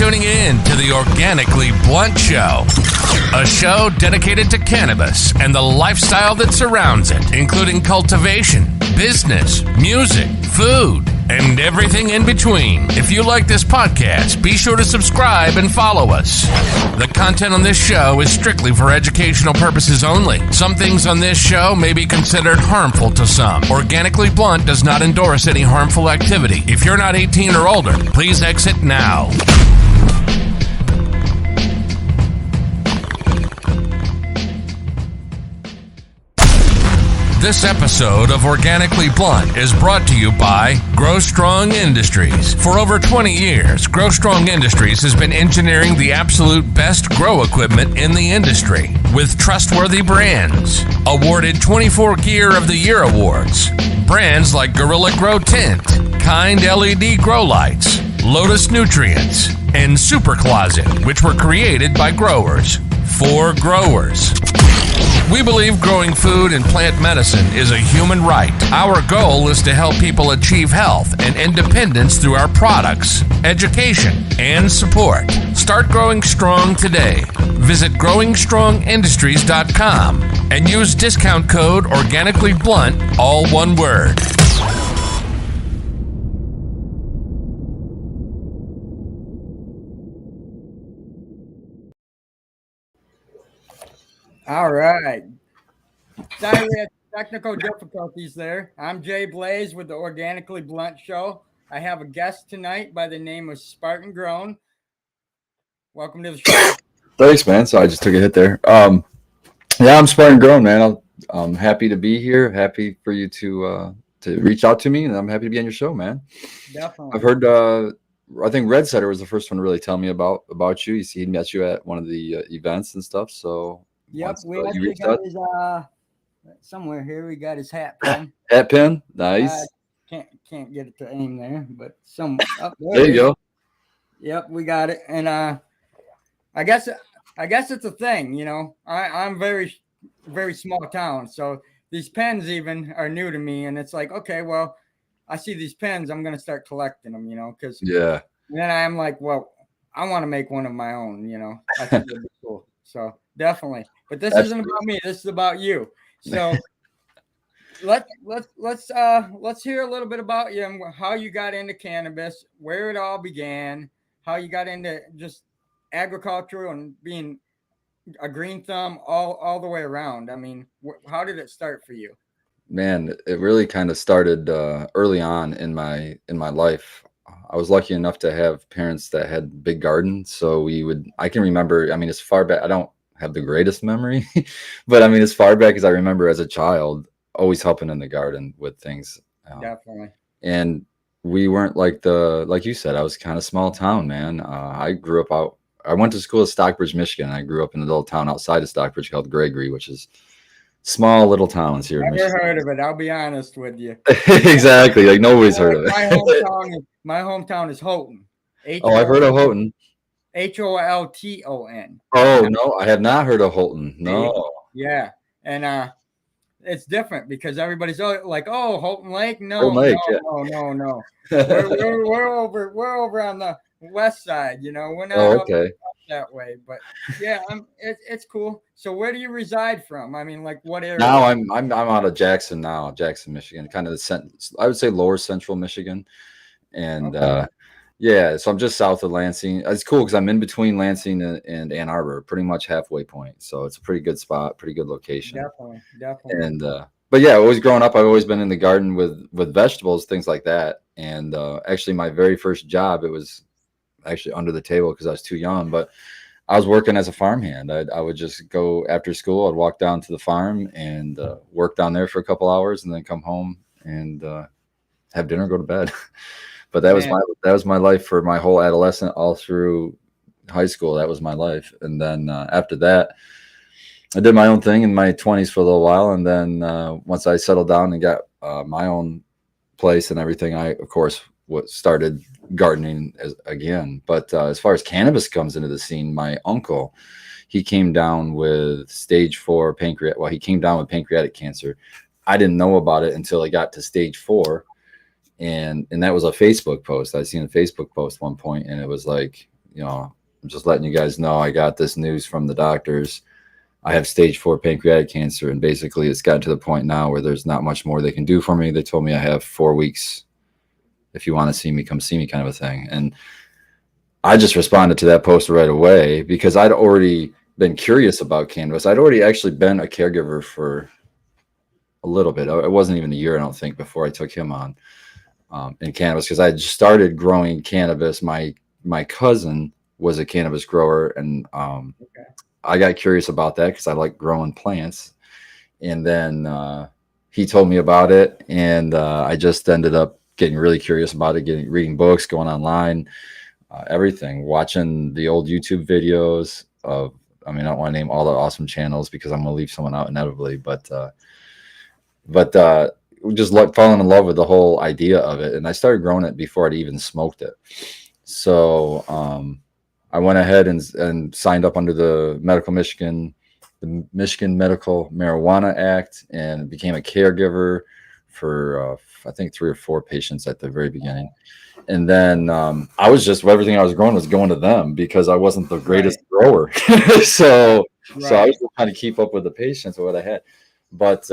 tuning in to the Organically Blunt Show, a show dedicated to cannabis and the lifestyle that surrounds it, including cultivation, business, music, food, and everything in between. If you like this podcast, be sure to subscribe and follow us. The content on this show is strictly for educational purposes only. Some things on this show may be considered harmful to some. Organically Blunt does not endorse any harmful activity. If you're not 18 or older, please exit now. This episode of Organically Blunt is brought to you by Grow Strong Industries. For over 20 years, Grow Strong Industries has been engineering the absolute best grow equipment in the industry with trustworthy brands. Awarded 24 Gear of the Year awards. Brands like Gorilla Grow Tint, Kind LED Grow Lights, Lotus Nutrients, and Super Closet, which were created by growers for growers. We believe growing food and plant medicine is a human right. Our goal is to help people achieve health and independence through our products, education, and support. Start growing strong today. Visit growingstrongindustries.com and use discount code OrganicallyBlunt, all one word. All right. Sorry, we had technical difficulties there. I'm Jay Blaze with the Organically Blunt Show. I have a guest tonight by the name of Spartan Grown. Welcome to the show. Thanks, man. So I just took a hit there. Yeah, I'm Spartan Grown, man. I'm happy to be here. Happy for you to reach out to me, and I'm happy to be on your show, man. Definitely. I've heard. I think Red Setter was the first one to really tell me about you. He met you at one of the events and stuff. So. Yep, we actually got his somewhere here. We got his hat pin. Hat pin, nice. Can't get it to aim there, but some up there you go. Yep, we got it, and I guess it's a thing. You know, I'm very small town, so these pens even are new to me, and it's like, okay, well, I see these pens, I'm gonna start collecting them, you know, because yeah. And then I'm like, well, I want to make one of my own, you know. I think it'd be cool. So definitely. But this isn't about me. This is about you. So let's hear a little bit about you and how you got into cannabis, where it all began, how you got into just agriculture and being a green thumb all the way around. I mean, how did it start for you? Man, it really kind of started early on in my life. I was lucky enough to have parents that had big gardens, so I can remember, I mean, as far back, I don't have the greatest memory, but I mean, as far back as I remember as a child, always helping in the garden with things. Definitely. And we weren't like you said, I was kind of small town, man. I went to school at Stockbridge, Michigan. I grew up in a little town outside of Stockbridge called Gregory, which is small little towns here in Michigan. Never heard of it. I'll be honest with you. Exactly. Like nobody's heard of it. My hometown is Houghton. I've heard of Houghton. Holton. Oh, no, I have not heard of Houghton. No. Yeah. And it's different because everybody's like, oh, Houghton Lake. No. We're over on the west side, you know. We're not okay. That way. But yeah, it's cool. So where do you reside from? I mean, like what area? Now I'm out of Jackson, Michigan, kind of I would say lower central Michigan. And yeah, so I'm just south of Lansing. It's cool because I'm in between Lansing and Ann Arbor, pretty much halfway point. So it's a pretty good spot, pretty good location. Definitely. And but yeah, always growing up, I've always been in the garden with vegetables, things like that. And actually, my very first job, it was actually under the table because I was too young, but I was working as a farmhand. I would just go after school. I'd walk down to the farm and work down there for a couple hours, and then come home and have dinner, go to bed. But that was my life for my whole adolescent, all through high school. That was my life. And then after that, I did my own thing in my 20s for a little while. And then once I settled down and got my own place and everything, I, of course, started gardening again. But as far as cannabis comes into the scene, my uncle, he came down with stage 4 pancreatic. Well, he came down with pancreatic cancer. I didn't know about it until I got to stage 4. And that was a Facebook post. I seen a Facebook post one point, and it was like, I'm just letting you guys know I got this news from the doctors. I have stage 4 pancreatic cancer, and basically it's gotten to the point now where there's not much more they can do for me. They told me I have 4 weeks. If you want to see me, come see me, kind of a thing. And I just responded to that post right away because I'd already been curious about cannabis. I'd already actually been a caregiver for a little bit. It wasn't even a year, I don't think, before I took him on in cannabis, because I just started growing cannabis. My cousin was a cannabis grower, and I got curious about that because I like growing plants. And then he told me about it, and I just ended up getting really curious about it, reading books, going online, everything, watching the old YouTube videos of, I mean, I don't want to name all the awesome channels because I'm going to leave someone out inevitably, but just falling in love with the whole idea of it. And I started growing it before I'd even smoked it. So I went ahead and signed up under the Michigan Medical Marijuana Act, and became a caregiver for I think 3 or 4 patients at the very beginning. And then I was just, everything I was growing was going to them because I wasn't the greatest grower. So I was trying to keep up with the patients or what I had. But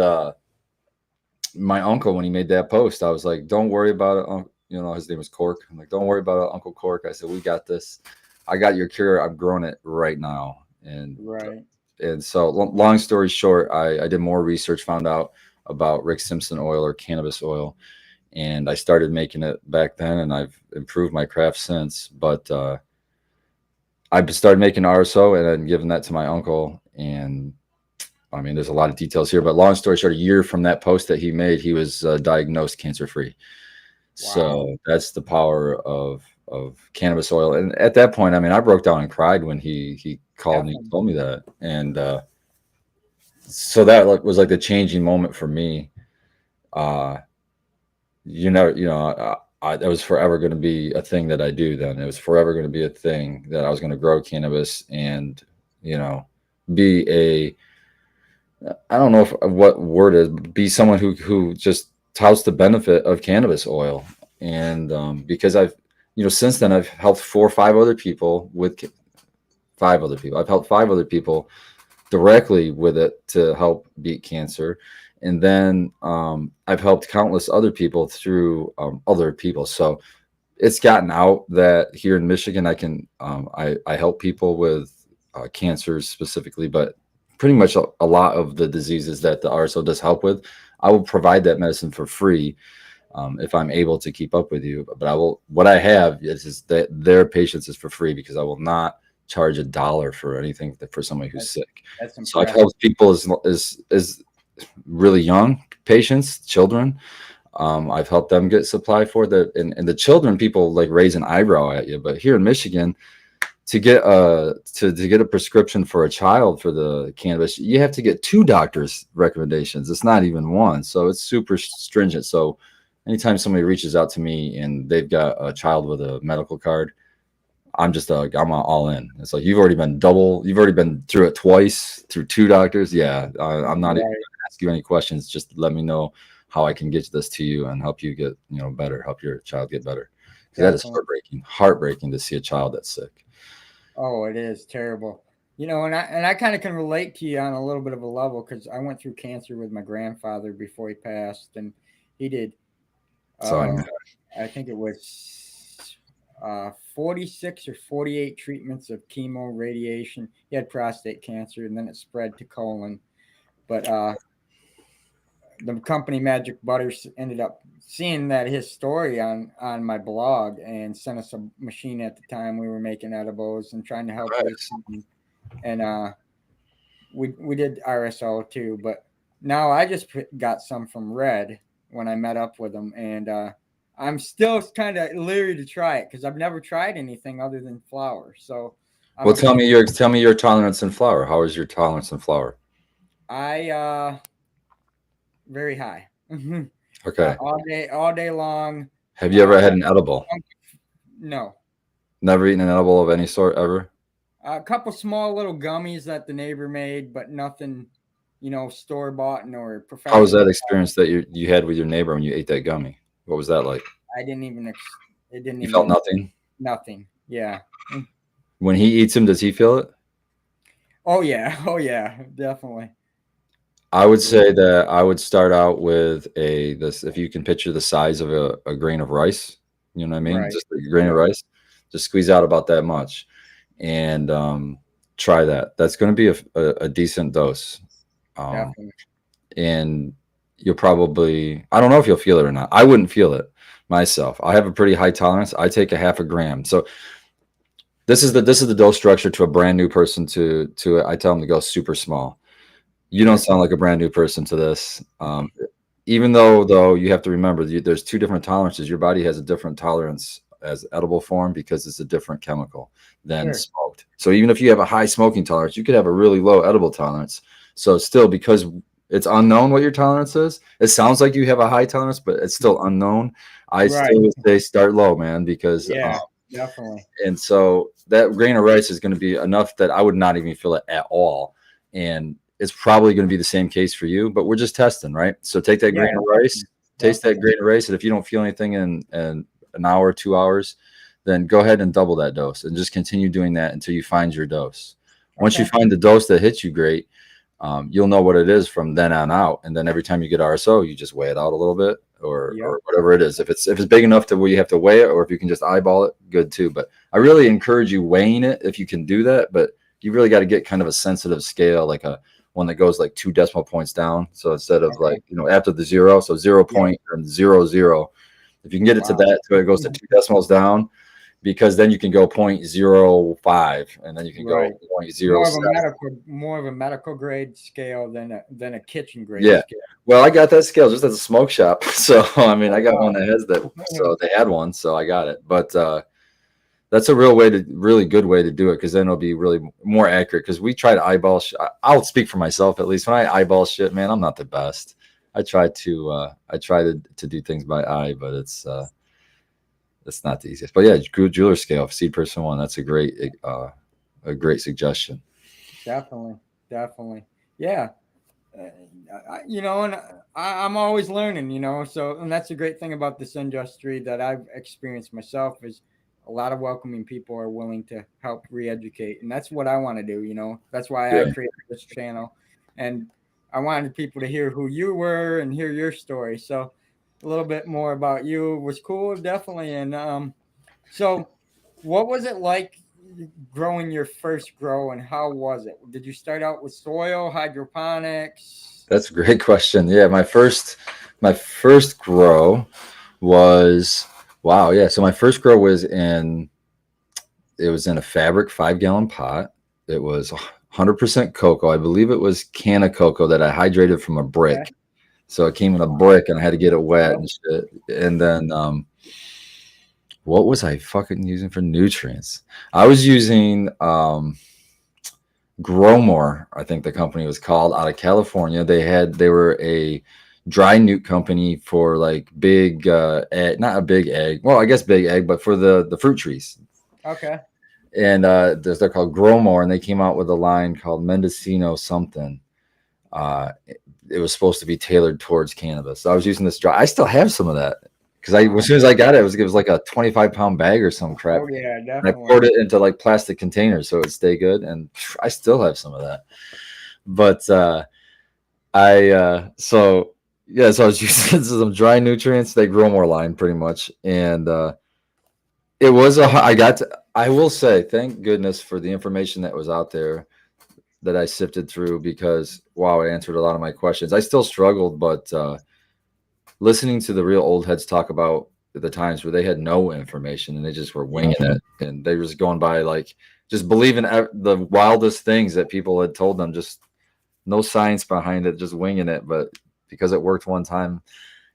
my uncle, when he made that post, I was like, don't worry about it. His name was Cork. I'm like, don't worry about it, Uncle Cork. I said, we got this. I got your cure. I'm growing it right now. And so long story short, I did more research, found out about Rick Simpson oil, or cannabis oil. And I started making it back then, and I've improved my craft since. But I started making RSO and then giving that to my uncle. And I mean, there's a lot of details here, but long story short, a year from that post that he made, he was diagnosed cancer-free. Wow. So that's the power of cannabis oil. And at that point, I mean, I broke down and cried when he called me and told me that. And so that was like the changing moment for me. That was forever going to be a thing that I do then. It was forever going to be a thing that I was going to grow cannabis and, be a, I don't know what word is, be someone who just touts the benefit of cannabis oil. And because I've, since then I've helped 4 or 5 other people with 5 other people. I've helped 5 other people directly with it to help beat cancer. And then I've helped countless other people through other people. So it's gotten out that here in Michigan, I can I help people with cancers specifically, but pretty much a lot of the diseases that the RSO does help with, I will provide that medicine for free if I'm able to keep up with you. But what I have is that their patients is for free, because I will not charge $1 for anything for somebody who's sick. So I've helped people as really young patients, children. I've helped them get supply for that, and the children, people like raise an eyebrow at you. But here in Michigan, to get a prescription for a child for the cannabis, you have to get 2 doctors' recommendations. It's not even 1, so it's super stringent. So anytime somebody reaches out to me and they've got a child with a medical card, I'm all in. It's like, you've already been through it twice, through 2 doctors. Yeah, I'm not even going to ask you any questions. Just let me know how I can get this to you and help you get better, help your child get better. That is heartbreaking to see a child that's sick. Oh, it is terrible. And I kind of can relate to you on a little bit of a level, because I went through cancer with my grandfather before he passed, and he did. I think it was 46 or 48 treatments of chemo, radiation. He had prostate cancer, and then it spread to colon. But the company Magic Butters ended up seeing that his story on my blog, and sent us a machine. At the time we were making edibles and trying to help this, and we did RSO too. But now I just got some from Red when I met up with him, and I'm still kind of leery to try it because I've never tried anything other than flower. So tell me your tolerance in flower. How is your tolerance in flower? Very high. Okay. All day long. Have you ever had an edible? No. Never eaten an edible of any sort ever? A couple small little gummies that the neighbor made, but nothing, store bought or professional. How was that experience that you had with your neighbor when you ate that gummy? What was that like? I didn't even. It didn't. You felt nothing. Nothing. Yeah. When he eats them, does he feel it? Oh yeah, oh yeah, definitely. I would say that I would start out with this, if you can picture the size of a grain of rice, you know what I mean? Right. Just a grain of Yep. rice, just squeeze out about that much and try that. That's going to be a decent dose. Um, Definitely. and you'll probably, I don't know if you'll feel it or not. I wouldn't feel it myself. I have a pretty high tolerance. I take a half a gram. So this is the dose structure to a brand new person to I tell them to go super small. You don't sound like a brand new person to this. Even though you have to remember there's two different tolerances. Your body has a different tolerance as edible form because it's a different chemical than Sure. smoked. So even if you have a high smoking tolerance, you could have a really low edible tolerance. So still, because it's unknown what your tolerance is, it sounds like you have a high tolerance, but it's still unknown. I Right. still would say start low, man, because Yeah, definitely. and so that grain of rice is going to be enough that I would not even feel it at all. And it's probably going to be the same case for you, but we're just testing, right? So take that Yeah, grain of rice, taste that definitely. grain of rice. And if you don't feel anything in an hour, 2 hours, then go ahead and double that dose and just continue doing that until you find your dose. Once you Okay. find the dose that hits you great, you'll know what it is from then on out. And then every time you get RSO, you just weigh it out a little bit Yep. or whatever it is. If it's big enough to where you have to weigh it, or if you can just eyeball it, good too. But I really encourage you weighing it if you can do that. But you really got to get kind of a sensitive scale, like a one that goes like 2 decimal points down. So instead of Okay. like, after the zero, so zero Yep. point and 0.00, if you can get it to Wow. that, so it goes to 2 decimals down, because then you can go 0.05 and then you can go Right. 0.07. More of a medical grade scale than a kitchen grade Yeah. scale. Well, I got that scale just at the smoke shop. So, I mean, I Oh, got wow. one that has that. So they had one, so I got it. But that's a really good way to do it, because then it'll be really more accurate. Because we try to eyeball. I'll speak for myself, at least. When I eyeball shit, man, I'm not the best. I try to do things by eye, but it's not the easiest. But yeah, good jeweler scale, seed person one. That's a great suggestion. Definitely. Definitely. Yeah. And I'm always learning, so, and that's a great thing about this industry that I've experienced myself is a lot of welcoming people are willing to help re-educate, and that's what I want to do. That's why I Yeah. created this channel, and I wanted people to hear who you were and hear your story. So a little bit more about you was cool, definitely. And so what was it like growing your first grow, and how was it? Did you start out with soil, hydroponics? That's a great question. Yeah, my first grow was wow. Yeah, so my first grow was in a fabric 5-gallon pot. It was 100% cocoa. I believe it was can of cocoa that I hydrated from a Okay. brick. So it came in a brick, and I had to get it wet Yep. and shit. And then what was I fucking using for nutrients? I was using Growmore, I think the company was called, out of California. They were a dry nute company for like big egg, not a big egg. Well, I guess big egg, but for the fruit trees. Okay. And they're called Growmore, and they came out with a line called Mendocino something. It was supposed to be tailored towards cannabis. So I was using this dry. I still have some of that because Wow. as soon as I got it, it was like a 25-pound bag or some crap. Oh yeah, And I definitely. poured it into like plastic containers so it would stay good. And I still have some of that. But so yeah, so I was using some dry nutrients. They grow more line pretty much. And it was I will say, thank goodness for the information that was out there that I sifted through, because wow, it answered a lot of my questions. I still struggled, but listening to the real old heads talk about the times where they had no information and they just were winging it, and they were just going by like just believing the wildest things that people had told them, just no science behind it, just winging it. But because it worked one time,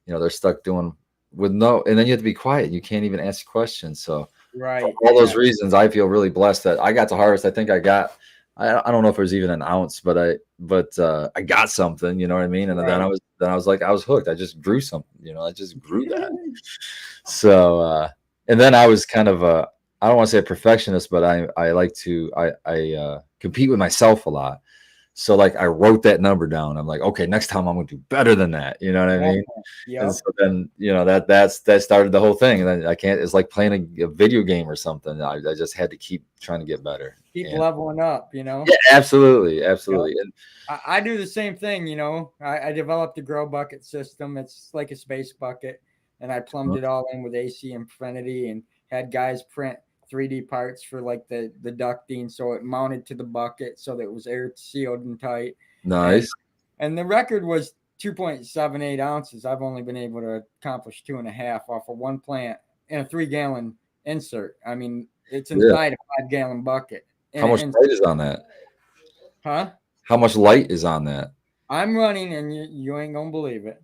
they're stuck doing with no, and then you have to be quiet. You can't even ask questions. So Right. for all those Yeah. reasons, I feel really blessed that I got to harvest. I think I got, I don't know if it was even an ounce, but I got something, you know what I mean? And then Right. I was like, I was hooked. I just grew something, I just grew that. So, and then I was kind of I don't want to say a perfectionist, but I like to, I compete with myself a lot. So like I wrote that number down. I'm like, okay, next time I'm gonna do better than that. You know what I mean? Yeah. And so then, you know, that started the whole thing. And then I can't, it's like playing a video game or something. I just had to keep trying to get better. Keep leveling up, you know? Yeah, absolutely. Absolutely. Yep. And I do the same thing, you know. I developed a grow bucket system. It's like a space bucket. And I plumbed it all in with AC Infinity and had guys print 3D parts for like the ducting. So it mounted to the bucket so that it was air sealed and tight. Nice. And the record was 2.78 ounces. I've only been able to accomplish 2.5 off of one plant in a 3-gallon insert. I mean, it's inside a 5-gallon bucket. How much light is on that? Huh? How much light is on that? I'm running, and you ain't gonna believe it.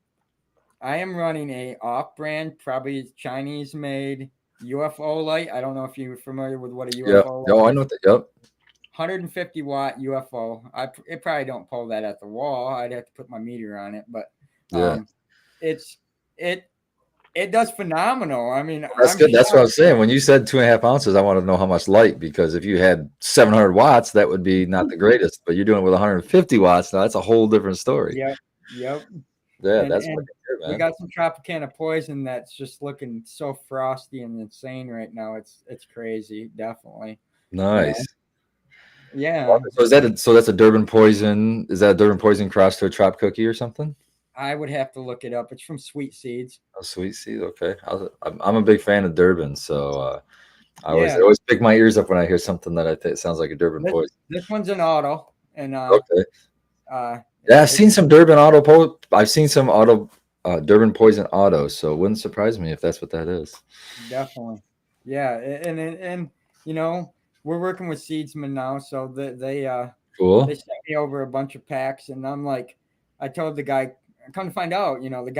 I am running a off-brand, probably Chinese-made UFO light. I don't know if you're familiar with what a UFO light is. I know that. Yep. 150 watt UFO. It probably don't pull that at the wall. I'd have to put my meter on it, but it does phenomenal. I mean, that's good. That's what I was saying. When you said 2.5 ounces, I want to know how much light, because if you had 700 watts, that would be not the greatest. But you're doing it with 150 watts, now that's a whole different story. Yep. Yeah, that's good, man. We got some Tropicana Poison that's just looking so frosty and insane right now. It's crazy, definitely. Nice. Yeah. So that's a Durban Poison. Is that a Durban Poison crossed to a Trop Cookie or something? I would have to look it up. It's from Sweet Seeds. Oh, Sweet Seeds. Okay. I'm a big fan of Durban, so I always pick my ears up when I hear something that I think sounds like a Durban Poison. This one's an auto, and okay. Yeah, I've seen some Durban auto. I've seen some Durban Poison autos, so it wouldn't surprise me if that's what that is. Definitely. Yeah, and you know, we're working with Seedsman now, so they cool. They sent me over a bunch of packs, and I'm like, I told the guy, come to find out, you know, the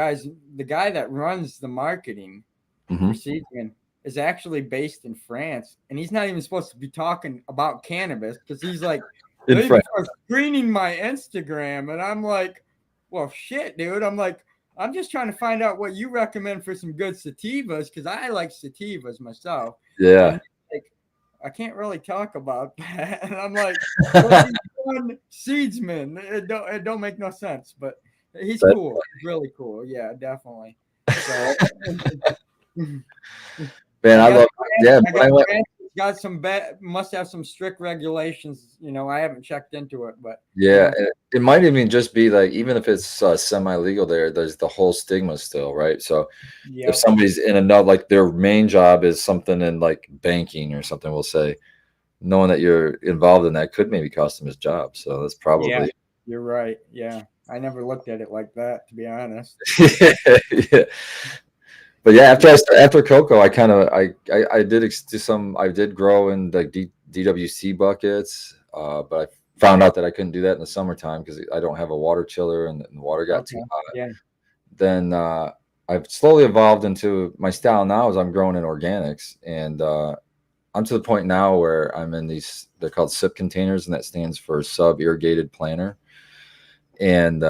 guy that runs the marketing for Seedsman is actually based in France, and he's not even supposed to be talking about cannabis, because he's like, they are screening my Instagram, and I'm like, well, shit, dude. I'm like, I'm just trying to find out what you recommend for some good sativas, because I like sativas myself. Yeah. Like, I can't really talk about that. And I'm like, well, Seedsman. It don't make no sense, but he's cool. He's really cool. Yeah, definitely. So, man, I love. Yeah, got some must have some strict regulations. You know, I haven't checked into it, but yeah, it might even just be like, even if it's semi-legal, there's the whole stigma still, right? So if somebody's in another, like their main job is something in like banking or something, we'll say, knowing that you're involved in that could maybe cost them his job. So that's probably you're right. Yeah, I never looked at it like that, to be honest. Yeah. But yeah, after cocoa, I kind of I did grow in like DWC buckets, but I found out that I couldn't do that in the summertime because I don't have a water chiller and the water got too hot. Yeah. Then I've slowly evolved into my style now is I'm growing in organics, and I'm to the point now where I'm in these, they're called SIP containers, and that stands for sub irrigated planter, and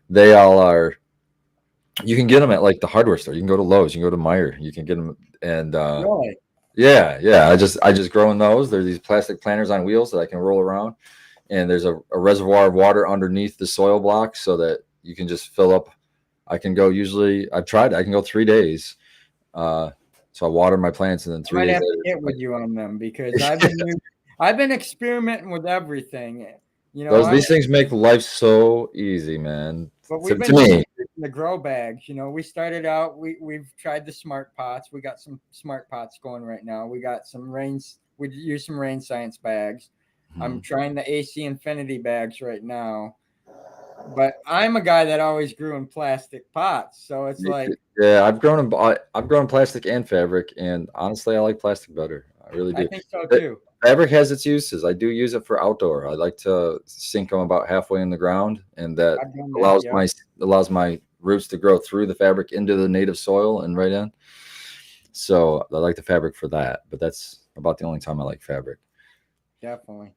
they all are. You can get them at like the hardware store. You can go to Lowe's. You can go to Meijer. You can get them, and really? yeah. I just grow in those. They're these plastic planters on wheels that I can roll around, and there's a reservoir of water underneath the soil block so that you can just fill up. I can go I can go 3 days. So I water my plants, and then 3 days later. I have to get with you on them because I've been experimenting with everything. You know, these things make life so easy, man. But we've been using the grow bags. You know, we started out. We've tried the smart pots. We got some smart pots going right now. We got some we use some Rain Science bags. I'm trying the AC Infinity bags right now. But I'm a guy that always grew in plastic pots, so it's like I've grown in plastic and fabric, and honestly, I like plastic better. I really do. I think so too. Fabric has its uses. I do use it for outdoor. I like to sink them about halfway in the ground, and that allows my roots to grow through the fabric into the native soil and right in. So I like the fabric for that, but that's about the only time I like fabric. Definitely.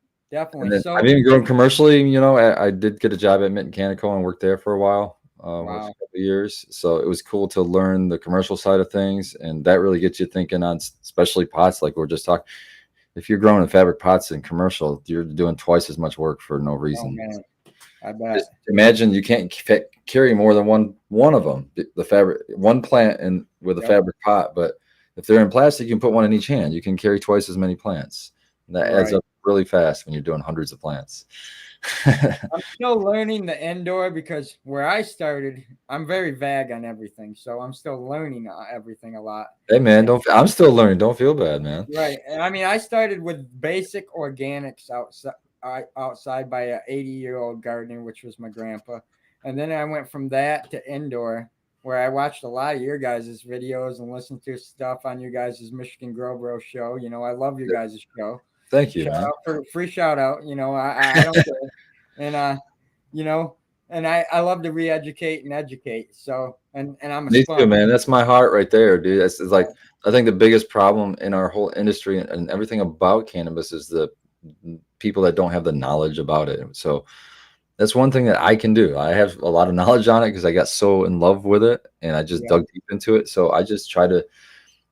So I've even grown commercially. You know, I did get a job at Mint Canico and worked there for a while, a couple of years. So it was cool to learn the commercial side of things, and that really gets you thinking on, especially pots, like we're just talking. If you're growing in fabric pots in commercial, you're doing twice as much work for no reason. I bet. Just imagine you can't carry more than one of them. The fabric, one plant and with a fabric pot, but if they're in plastic, you can put one in each hand. You can carry twice as many plants. And that adds up really fast when you're doing hundreds of plants. I'm still learning the indoor because where I started, I'm very vague on everything. So I'm still learning everything a lot. Hey man, I'm still learning. Don't feel bad, man. Right. And I mean, I started with basic organics outside by an 80-year-old gardener, which was my grandpa. And then I went from that to indoor, where I watched a lot of your guys' videos and listened to stuff on you guys' Michigan Grow Bro show. You know, I love your guys' show. Thank you, man. Free shout out. You know, I don't care. And you know, and I love to re-educate and educate. So and I'm a Me sponge. too, man. That's my heart right there, dude. It's like I think the biggest problem in our whole industry and everything about cannabis is the people that don't have the knowledge about it. So that's one thing that I can do. I have a lot of knowledge on it because I got so in love with it and I just dug deep into it. So I just try to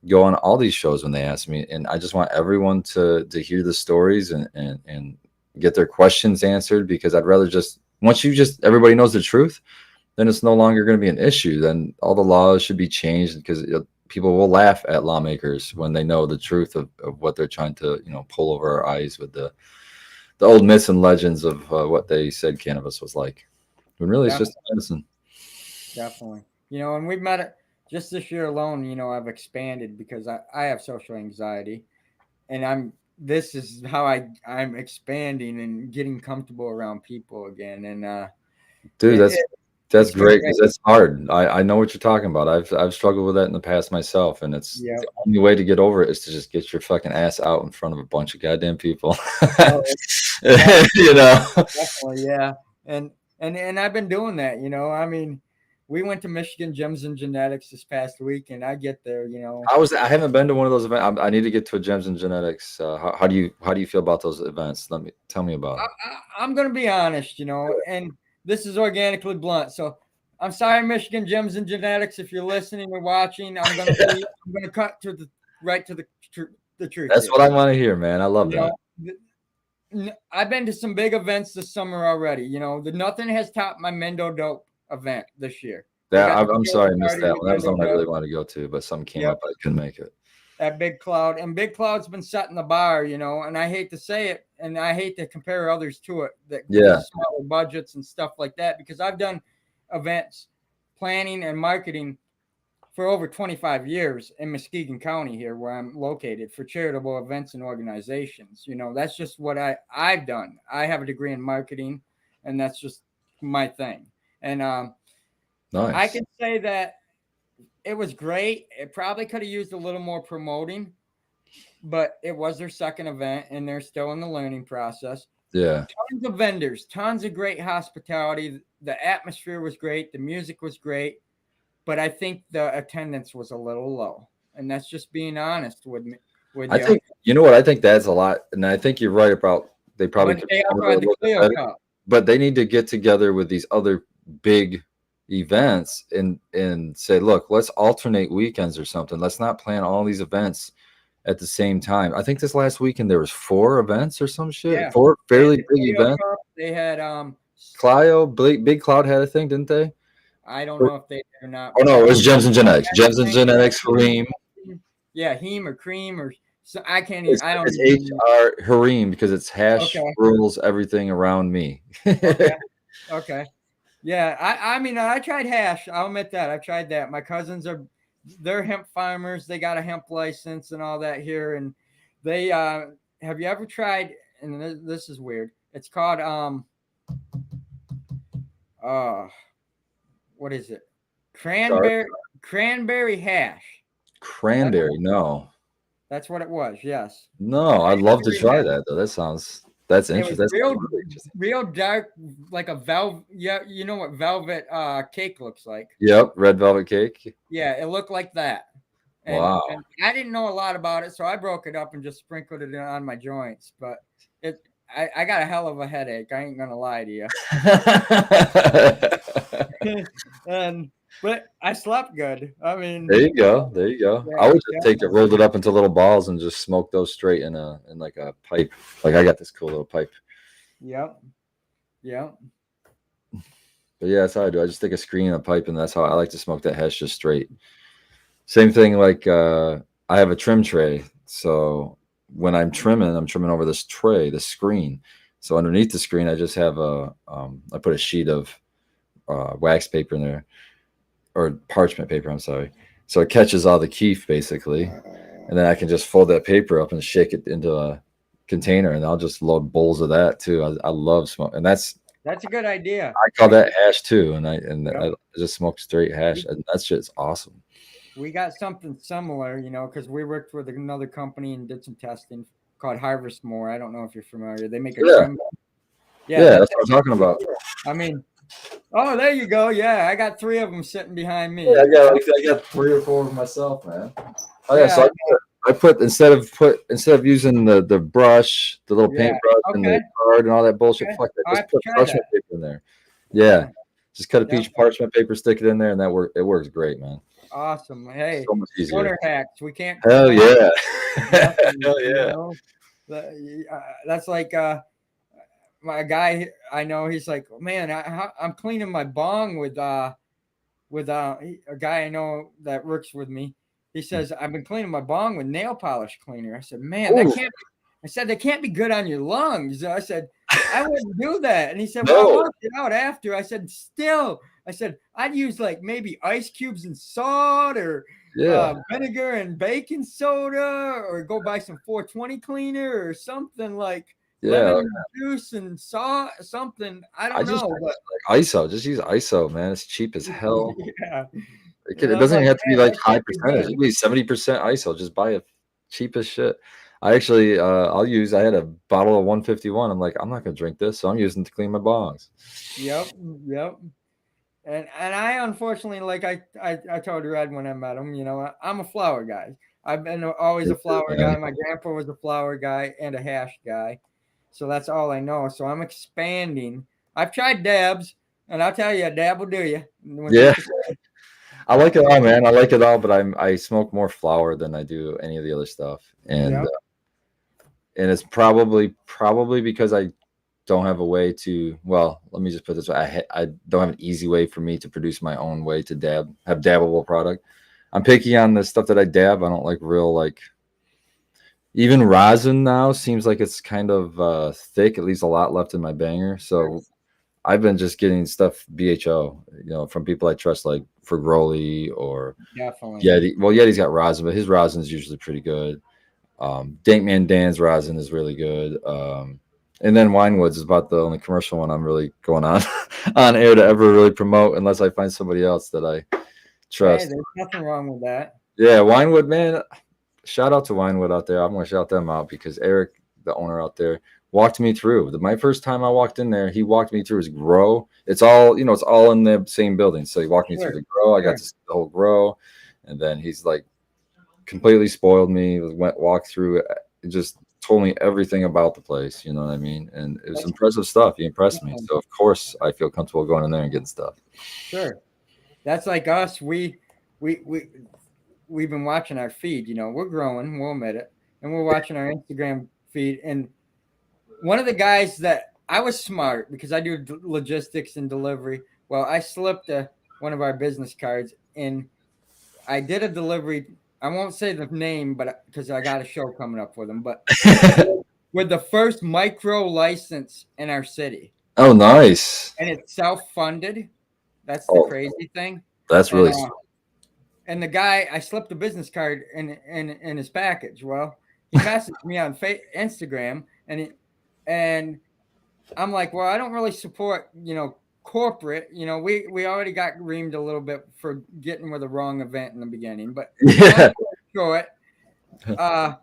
go on all these shows when they ask me, and I just want everyone to hear the stories and get their questions answered, because I'd rather just once everybody knows the truth, then it's no longer going to be an issue. Then all the laws should be changed, because people will laugh at lawmakers when they know the truth of what they're trying to pull over our eyes with the old myths and legends of what they said cannabis was like. When really it's just medicine. Definitely. You know, and we've met it just this year alone. You know, I've expanded because I have social anxiety, and this is how I'm expanding and getting comfortable around people again. And dude, that's great, because that's hard. I know what you're talking about. I've struggled with that in the past myself, and it's the only way to get over it is to just get your fucking ass out in front of a bunch of goddamn people. You know. Definitely, yeah. And I've been doing that, you know. I mean, we went to Michigan Gems and Genetics this past week, and I get there, you know. I haven't been to one of those events. I need to get to a Gems and Genetics. How do you feel about those events? Tell me about it. I'm gonna be honest, you know, and this is organically blunt. So I'm sorry, Michigan Gems and Genetics, if you're listening or watching. I'm gonna cut to the truth. That's what I want to hear, man. I love that. I've been to some big events this summer already. You know, nothing has topped my Mendo Dope event this year. I'm sorry I missed that one. That was the one I really wanted to go to, but something came up. I couldn't make it. At Big Cloud, and Big Cloud's been setting the bar, you know, and I hate to say it, and I hate to compare others to it, that smaller budgets and stuff like that, because I've done events, planning and marketing for over 25 years in Muskegon County here, where I'm located, for charitable events and organizations. You know, that's just what I've done. I have a degree in marketing, and that's just my thing. And nice. I can say that it was great. It probably could have used a little more promoting, but it was their second event, and they're still in the learning process. Yeah. Tons of vendors, tons of great hospitality. The atmosphere was great. The music was great. But I think the attendance was a little low. And that's just being honest with me. I think, you know what? I think that's a lot. And I think you're right about they probably but they need to get together with these other big events and say, look, let's alternate weekends or something. Let's not plan all these events at the same time. I think this last weekend there was 4 events or some shit. Yeah. 4 fairly big events. They had Clio, Big Cloud had a thing, didn't they? I don't know if they did or not. Oh no, it was Gems and Genetics. Gems and Genetics, Hareem. Yeah, Heem or Cream or so I can't even. I don't. It's HR Hareem because it's hash rules everything around me. Okay. Yeah, I mean I tried hash. I'll admit that I've tried that. My cousins they're hemp farmers. They got a hemp license and all that here. And they have you ever tried? And this is weird. It's called what is it? Cranberry hash. Cranberry, no. That's what it was. Yes. No, I'd love to try that though. That's interesting. Real dark, like a velvet. Yeah, you know what velvet cake looks like. Yep, red velvet cake. Yeah, it looked like that. And, wow. And I didn't know a lot about it, so I broke it up and just sprinkled it on my joints. But I got a hell of a headache. I ain't gonna lie to you. But I slept good. I mean, there you go. Yeah, I would just rolled it up into little balls and just smoke those straight in like a pipe. Like I got this cool little pipe. Yep. But yeah, that's how I do. I just take a screen and a pipe, and that's how I like to smoke that hash, just straight. Same thing, like I have a trim tray. So when I'm trimming over this tray, the screen. So underneath the screen, I just have I put a sheet of wax paper in there, or parchment paper, I'm sorry. So it catches all the keef basically. And then I can just fold that paper up and shake it into a container, and I'll just load bowls of that too. I love smoke, and that's a good idea. I call that hash too. And Yep. I just smoke straight hash, and that shit's awesome. We got something similar, because we worked with another company and did some testing called Harvest More. I don't know if you're familiar. They make a trim. Yeah, that's what I'm talking about. I mean, oh, there you go. Yeah, I got 3 of them sitting behind me. Yeah, I got 3 or 4 of myself, man. Oh yeah, so I put instead of using the brush, the little paintbrush and the card and all that bullshit, fuck that. Just put parchment paper in there. Yeah. Just cut a piece of parchment paper, stick it in there, and it works great, man. Awesome. Hey, so much easier. Stoner hacks. We can't. Hell yeah. Hell yeah. That's like my guy I know. He's like, man, I'm cleaning my bong with a guy I know that works with me. He says, I've been cleaning my bong with nail polish cleaner. I said, man, that can't be. I said, that can't be good on your lungs. I said, I wouldn't do that. And he said, well, I washed it out after. I said, still. I said, I'd use like maybe ice cubes and salt, or vinegar and baking soda, or go buy some 420 cleaner or something, like lemon juice and salt, something. I don't know. But like ISO. Just use ISO, man. It's cheap as hell. Yeah. It doesn't have to be like high percentage. It can be 70% ISO. Just buy it cheap as shit. I actually, I had a bottle of 151. I'm like, I'm not going to drink this, so I'm using it to clean my bongs. Yep. And I unfortunately, like I told Red when I met him, I'm a flower guy. I've been always a flower guy. My grandpa was a flower guy and a hash guy. So that's all I know. So I'm expanding. I've tried dabs, and I'll tell you, a dab will do you. Yeah. I like it all, man. I like it all, but I smoke more flower than I do any of the other stuff. And and it's probably because I don't have a way to, well, let me just put it this way. I don't have an easy way for me to produce my own way to have dabbable product. I'm picky on the stuff that I dab. I don't like real, like, even rosin now seems like it's kind of thick. It leaves a lot left in my banger. So I've been just getting stuff BHO, from people I trust, like for Groli or Yeti. Well, Yeti's got rosin, but his rosin is usually pretty good. Dankman Dan's rosin is really good. And then Winewoods is about the only commercial one I'm really going on air to ever really promote, unless I find somebody else that I trust. Hey, there's nothing wrong with that. Yeah, Winewood, man. Shout out to Winewood out there. I'm going to shout them out because Eric, the owner out there, walked me through. My first time I walked in there, he walked me through his grow. It's all, it's all in the same building. So he walked me through the grow. I got to see the whole grow. And then he's like completely spoiled me, walked through it, just told me everything about the place. You know what I mean? And it was impressive stuff. He impressed me. So of course I feel comfortable going in there and getting stuff. Sure. That's like us. We've been watching our feed, we're growing, we'll admit it. And we're watching our Instagram feed. And one of the guys that I was smart, because I do logistics and delivery. Well, I slipped one of our business cards, and I did a delivery. I won't say the name, but because I got a show coming up with them, but with the first micro license in our city. Oh, nice. And it's self-funded. That's the crazy thing. That's really and the guy, I slipped a business card in his package. Well, he messaged me on Instagram, and I'm like, well, I don't really support, corporate. We already got reamed a little bit for getting with the wrong event in the beginning, but short, the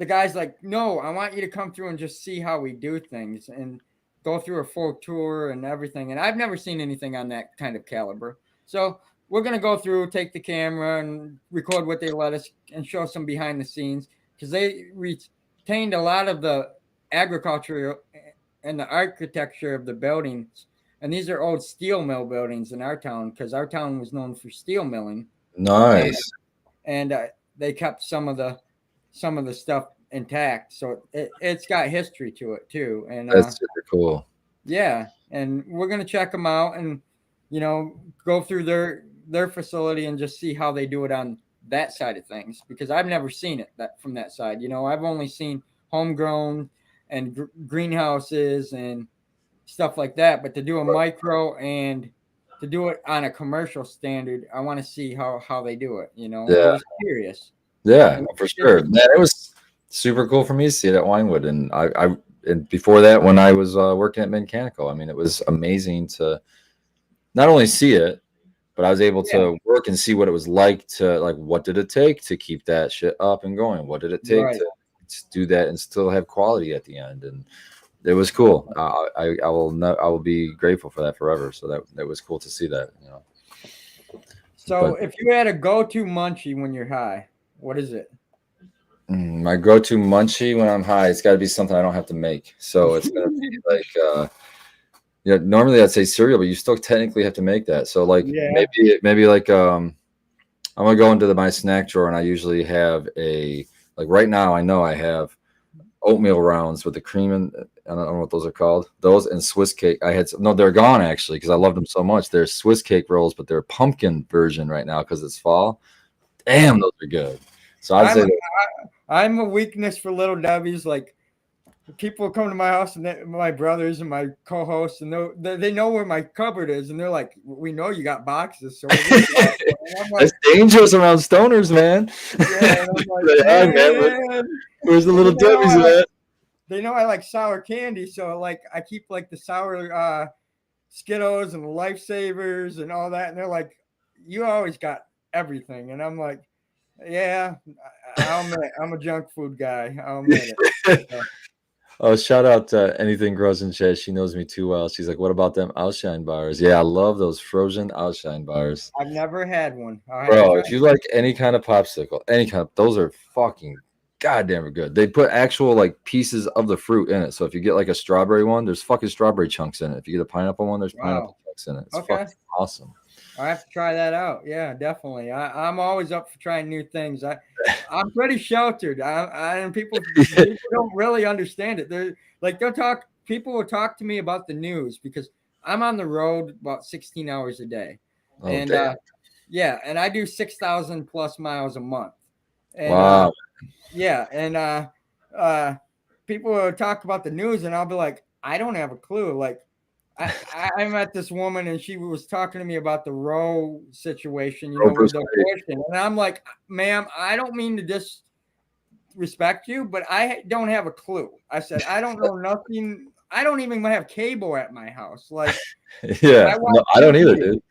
guy's like, no, I want you to come through and just see how we do things and go through a full tour and everything. And I've never seen anything on that kind of caliber. So we're going to go through, take the camera and record what they let us and show some behind the scenes, because they retained a lot of the agriculture and the architecture of the buildings. And these are old steel mill buildings in our town, because our town was known for steel milling. Nice. And they kept some of the stuff intact. So it's got history to it too. And that's super cool. Yeah, and we're gonna check them out and go through their facility and just see how they do it on that side of things because I've never seen it that from that side. I've only seen homegrown and greenhouses and stuff like that. But to do a micro and to do it on a commercial standard, I want to see how they do it. I'm Yeah. just curious. Yeah, And for sure. Man, it was super cool for me to see it at Winewood, and and before that, when I was working at Mechanical, I mean, it was amazing to not only see it, but I was able yeah, to work and see what it was like to what did it take to keep that shit up and going? What did it take right. to do that and still have quality at the end? And it was cool. I will be grateful for that forever. So that was cool to see that. So But if you had a go-to munchie when you're high, what is it? my go-to munchie when I'm high, it's got to be something I don't have to make. So it's gonna be like, normally I'd say cereal, but you still technically have to make that. So Yeah. maybe I'm gonna go into my snack drawer, and I usually have right now I know I have oatmeal rounds with the cream and I don't know what those are called. Those and Swiss cake. No, they're gone actually because I loved them so much. They're Swiss cake rolls, but they're pumpkin version right now because it's fall. Damn, those are good. So I'd say I'm a weakness for little Debbie's. Like people come to my house and my brothers and my co-hosts and they know where my cupboard is and they're like, "We know you got boxes." So I'm like, it's dangerous around stoners, man. Yeah, and I'm like, man, where's the little Debbie's at? They know I like sour candy, so like I keep like the sour Skittles and the Lifesavers and all that, and they're like, "You always got everything," and I'm like, "Yeah, I'll admit it. I'm a junk food guy. I'll admit it." So. Oh, shout out to Anything Grows in Chat. She knows me too well. She's like, "What about them Outshine bars?" Yeah, I love those frozen Outshine bars. I've never had one. Bro, if you like any kind of popsicle, those are fucking goddamn good. They put actual pieces of the fruit in it. So if you get like a strawberry one, there's fucking strawberry chunks in it. If you get a pineapple one, there's pineapple chunks in it. It's fucking awesome. I have to try that out. Yeah, definitely. I'm always up for trying new things. I'm pretty sheltered. And people don't really understand it. People will talk to me about the news because I'm on the road about 16 hours a day. Oh, and yeah, and I do 6,000 plus miles a month. And wow. Yeah, and people will talk about the news and I'll be like, I don't have a clue. Like I met this woman and she was talking to me about the Roe situation, with the abortion. And I'm like, ma'am, I don't mean to disrespect you, but I don't have a clue. I said, I don't know nothing. I don't even have cable at my house. Like, yeah, I don't either, dude.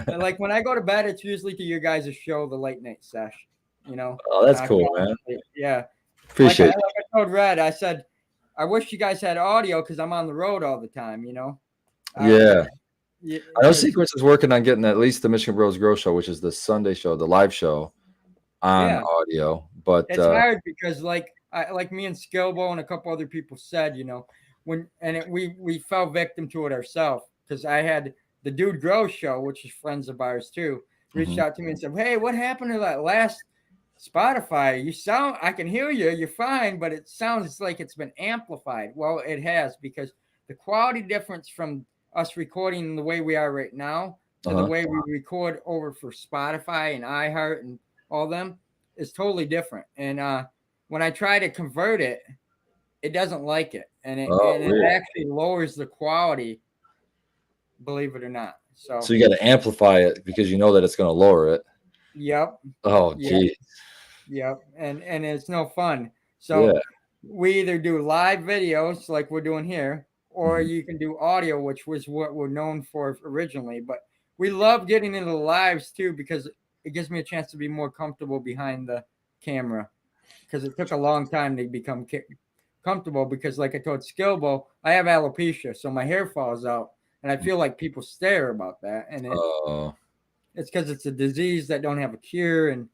And like when I go to bed, it's usually to your guys' show, the late night sesh. Oh, that's cool, man. Yeah. Appreciate it. Like I told Red, I said, I wish you guys had audio because I'm on the road all the time, Yeah. I know Sequence is working on getting at least the Michigan Bros Grow Show, which is the Sunday show, the live show on audio. But it's hard because like me and Skilbo and a couple other people said, we fell victim to it ourselves because I had the Dude Grow Show, which is friends of ours too, reached out to me and said, "Hey, what happened to that last Spotify? I can hear you, you're fine, but it sounds like it's been amplified." Well, it has because the quality difference from us recording the way we are right now to the way we record over for Spotify and iHeart and all them is totally different. And when I try to convert it, it doesn't like it, and it actually lowers the quality, believe it or not. So you got to amplify it because you know that it's going to lower it. Yep. Oh, geez. Yep. And it's no fun. So we either do live videos like we're doing here, or you can do audio, which was what we're known for originally. But we love getting into the lives too because it gives me a chance to be more comfortable behind the camera because it took a long time to become comfortable because, like I told Skilbo, I have alopecia, so my hair falls out, and I feel like people stare about that, and it's because it's a disease that don't have a cure, and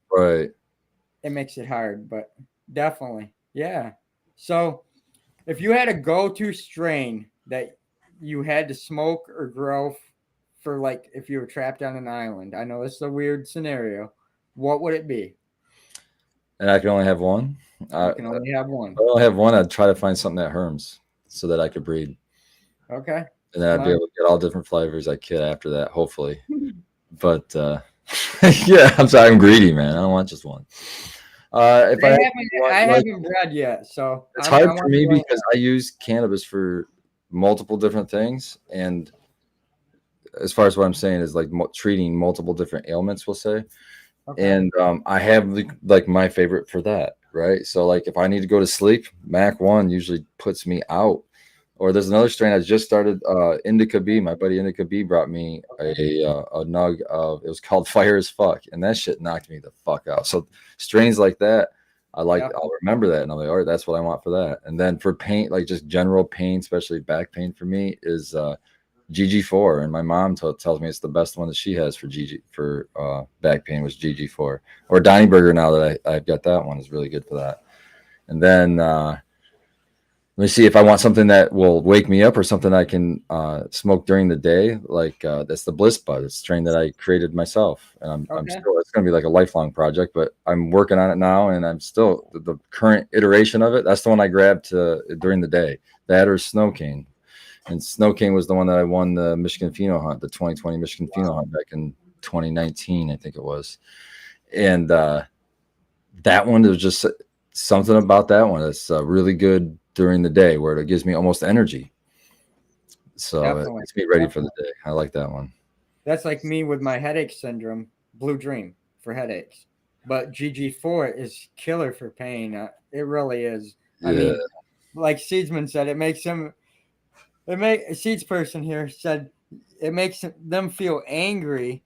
it makes it hard. But definitely, yeah. So if you had a go-to strain that you had to smoke or grow for, like, if you were trapped on an island, I know this is a weird scenario, what would it be? And I can only have one? You can only have one. I only have one. I'd try to find something that herms. so that I could breed. Okay. And then I'd be able to get all different flavors I could after that, hopefully. But yeah, I'm sorry, I'm greedy, man. I don't want just one. If I haven't bred yet, so it's hard for me because I use cannabis for multiple different things, and as far as what I'm saying is like treating multiple different ailments, we'll say. Okay. And I have like my favorite for that, right? So like if I need to go to sleep, Mac 1 usually puts me out. Or there's another strain I just started, Indica B. My buddy Indica B brought me a nug of, it was called Fire as Fuck, and that shit knocked me the fuck out. So strains like that, I like. Yeah. I'll remember that, and I'm like, all right, that's what I want for that. And then for pain, like just general pain, especially back pain for me, is GG4. And my mom tells me it's the best one that she has for back pain was GG4. Or Donnie Burger, now that I've got that one, is really good for that. And then let me see if I want something that will wake me up or something I can smoke during the day. Like that's the Bliss Bud. It's a strain that I created myself, and I'm still. It's going to be like a lifelong project, but I'm working on it now, and I'm still the current iteration of it. That's the one I grabbed during the day. That or Snow Cane, and Snow Cane was the one that I won the Michigan Pheno Hunt, the 2020 Michigan Pheno Hunt back in 2019, I think it was, and that one, there's just something about that one that's really good during the day, where it gives me almost energy. So Definitely. It gets me ready for the day. I like that one. That's like me with my headache syndrome, Blue Dream for headaches. But GG4 is killer for pain. It really is. I mean, like Seedsman said, Seeds person here said it makes them feel angry.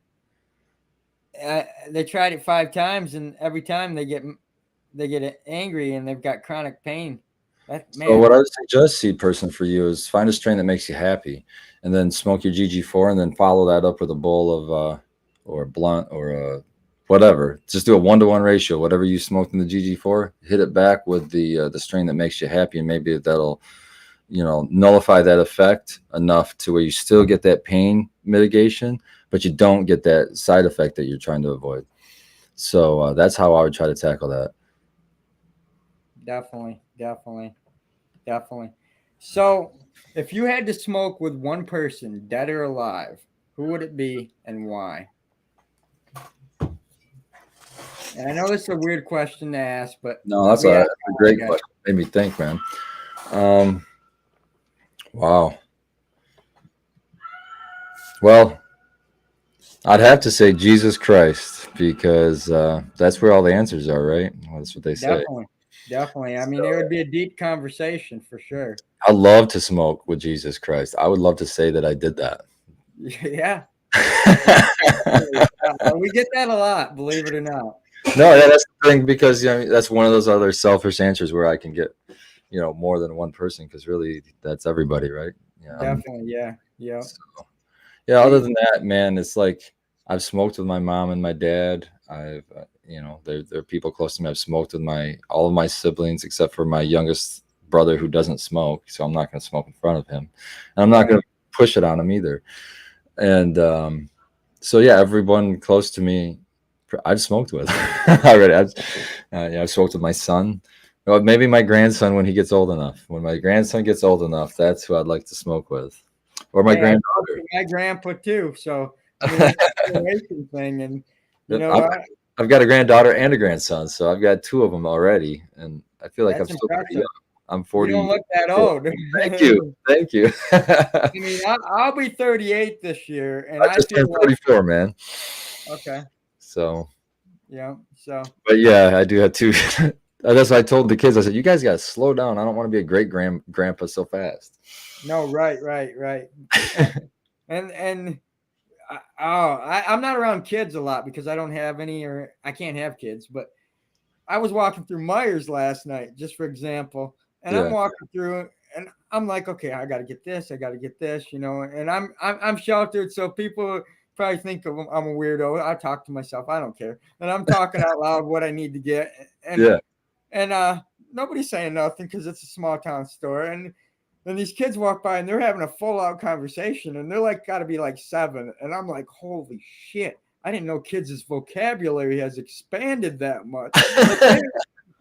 They tried it 5 times, and every time they get angry, and they've got chronic pain. So what I would suggest, seed person, for you is find a strain that makes you happy, and then smoke your GG4, and then follow that up with a bowl of or a blunt or whatever. Just do a 1-to-1 ratio. Whatever you smoked in the GG4, hit it back with the strain that makes you happy, and maybe that'll nullify that effect enough to where you still get that pain mitigation, but you don't get that side effect that you're trying to avoid. So that's how I would try to tackle that. Definitely. So if you had to smoke with one person, dead or alive, who would it be and why? And I know this is a weird question to ask, but no, that's a great question. Made me think, man. Wow. Well, I'd have to say Jesus Christ, because that's where all the answers are, right? Well, that's what they say. Definitely. I mean, it would be a deep conversation for sure. I love to smoke with Jesus Christ. I would love to say that I did that. Yeah. We get that a lot, believe it or not. No, yeah, that's the thing, because that's one of those other selfish answers where I can get, more than one person, because really that's everybody, right? Yeah. Definitely, yeah. So, yeah. Other than that, man, it's like I've smoked with my mom and my dad. I've there are people close to me. I've smoked with all of my siblings except for my youngest brother, who doesn't smoke, so I'm not going to smoke in front of him, and I'm not going to push it on him either. And so yeah, everyone close to me I've smoked with already. I've smoked with my son. Well, maybe my grandson when he gets old enough. When my grandson gets old enough, that's who I'd like to smoke with, or my granddaughter. My grandpa too. So I mean, it's a generation thing, and I've got a granddaughter and a grandson, so I've got 2 of them already, and I feel like I'm still pretty young. I'm 40. You don't look that old. Thank you. I mean, I'll be 38 this year, and I just turned 34, man. Okay. So. Yeah. So. But yeah, I do have 2. That's what I told the kids. I said, "You guys got to slow down. I don't want to be a great grandpa so fast." No, right. and. I'm not around kids a lot because I don't have any, or I can't have kids, but I was walking through Myers last night, just for example, and I'm walking through and I'm like, okay, I got to get this, and I'm sheltered. So people probably think I'm a weirdo. I talk to myself. I don't care. And I'm talking out loud what I need to get. And nobody's saying nothing because it's a small town store. And these kids walk by and they're having a full out conversation, and they're like, got to be like 7. And I'm like, holy shit. I didn't know kids' vocabulary has expanded that much.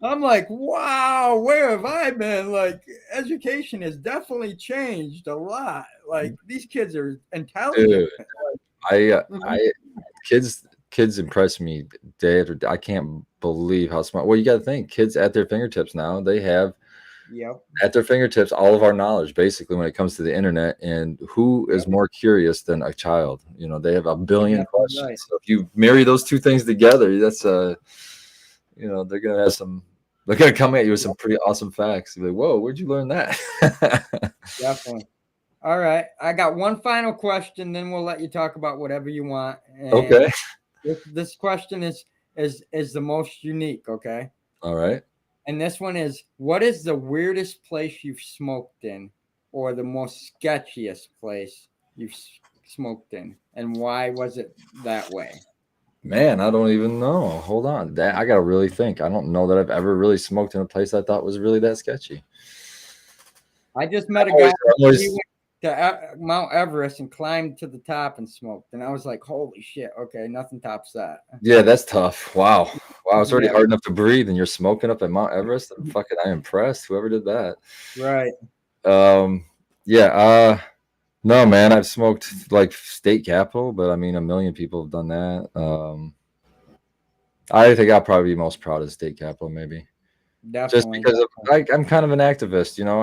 I'm like, wow, where have I been? Like, education has definitely changed a lot. Like, these kids are intelligent. Dude, I Mhm. kids impress me day after day. I can't believe how smart. Well, you got to think, kids at their fingertips now. They have Yep. at their fingertips all of our knowledge, basically, when it comes to the internet. And who is Yep. more curious than a child? You know, they have a billion Definitely questions. right. So if you marry those two things together, that's you know, they're gonna have some. They're gonna come at you with some pretty awesome facts. You're like, whoa, where'd you learn that? Definitely. All right. I got one final question, then we'll let you talk about whatever you want. And Okay. this question is the most unique, okay? All right. And this one is, what is the weirdest place you've smoked in, or the most sketchiest place you've smoked in, and why was it that way? Man, I don't even know. Hold on. That I gotta really think. I don't know that I've ever really smoked in a place I thought was really that sketchy. I just met a I'm always, guy. I'm He always- went to Mount Everest and climbed to the top and smoked, and I was like, "Holy shit! Okay, nothing tops that." yeah, that's tough. Wow. Wow, it's already Yeah, hard enough to breathe and you're smoking up at Mount Everest. Fucking I'm impressed. Whoever did that. right. Um yeah, no man, I've smoked like state capitol, but I mean a million people have done that. I think I'll probably be most proud of state capitol, maybe. Just Definitely, because of, definitely. I'm kind of an activist, you know.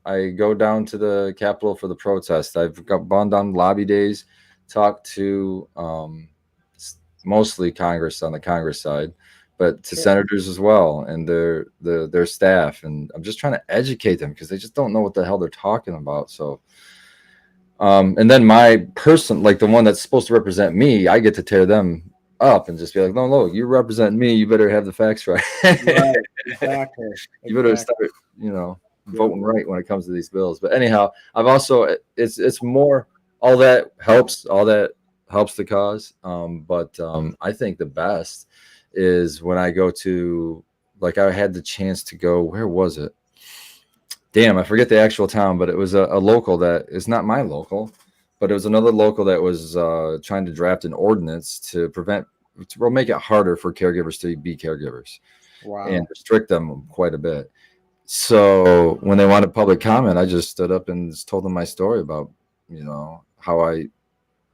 I go down to the Capitol for the protest. Gone down lobby days, talked to mostly Congress on the Congress side, but to Sure. senators as well and their staff. And I'm just trying to educate them because they just don't know what the hell they're talking about. So, and then my person, like the one that's supposed to represent me, I get to tear them up and just be like, no, no, you represent me. You better have the facts right. Right. Exactly. You better Exactly. start, you know, Yep. voting right when it comes to these bills. But anyhow, I've also it's more all that helps the cause. But I think the best is when I go to like I had the chance to go. Where was it? Damn, I forget the actual town, but it was a local that is not my local, but it was another local that was trying to draft an ordinance to make it harder for caregivers to be caregivers and Wow. restrict them quite a bit. So when they wanted public comment, I just stood up and just told them my story about, you know, how I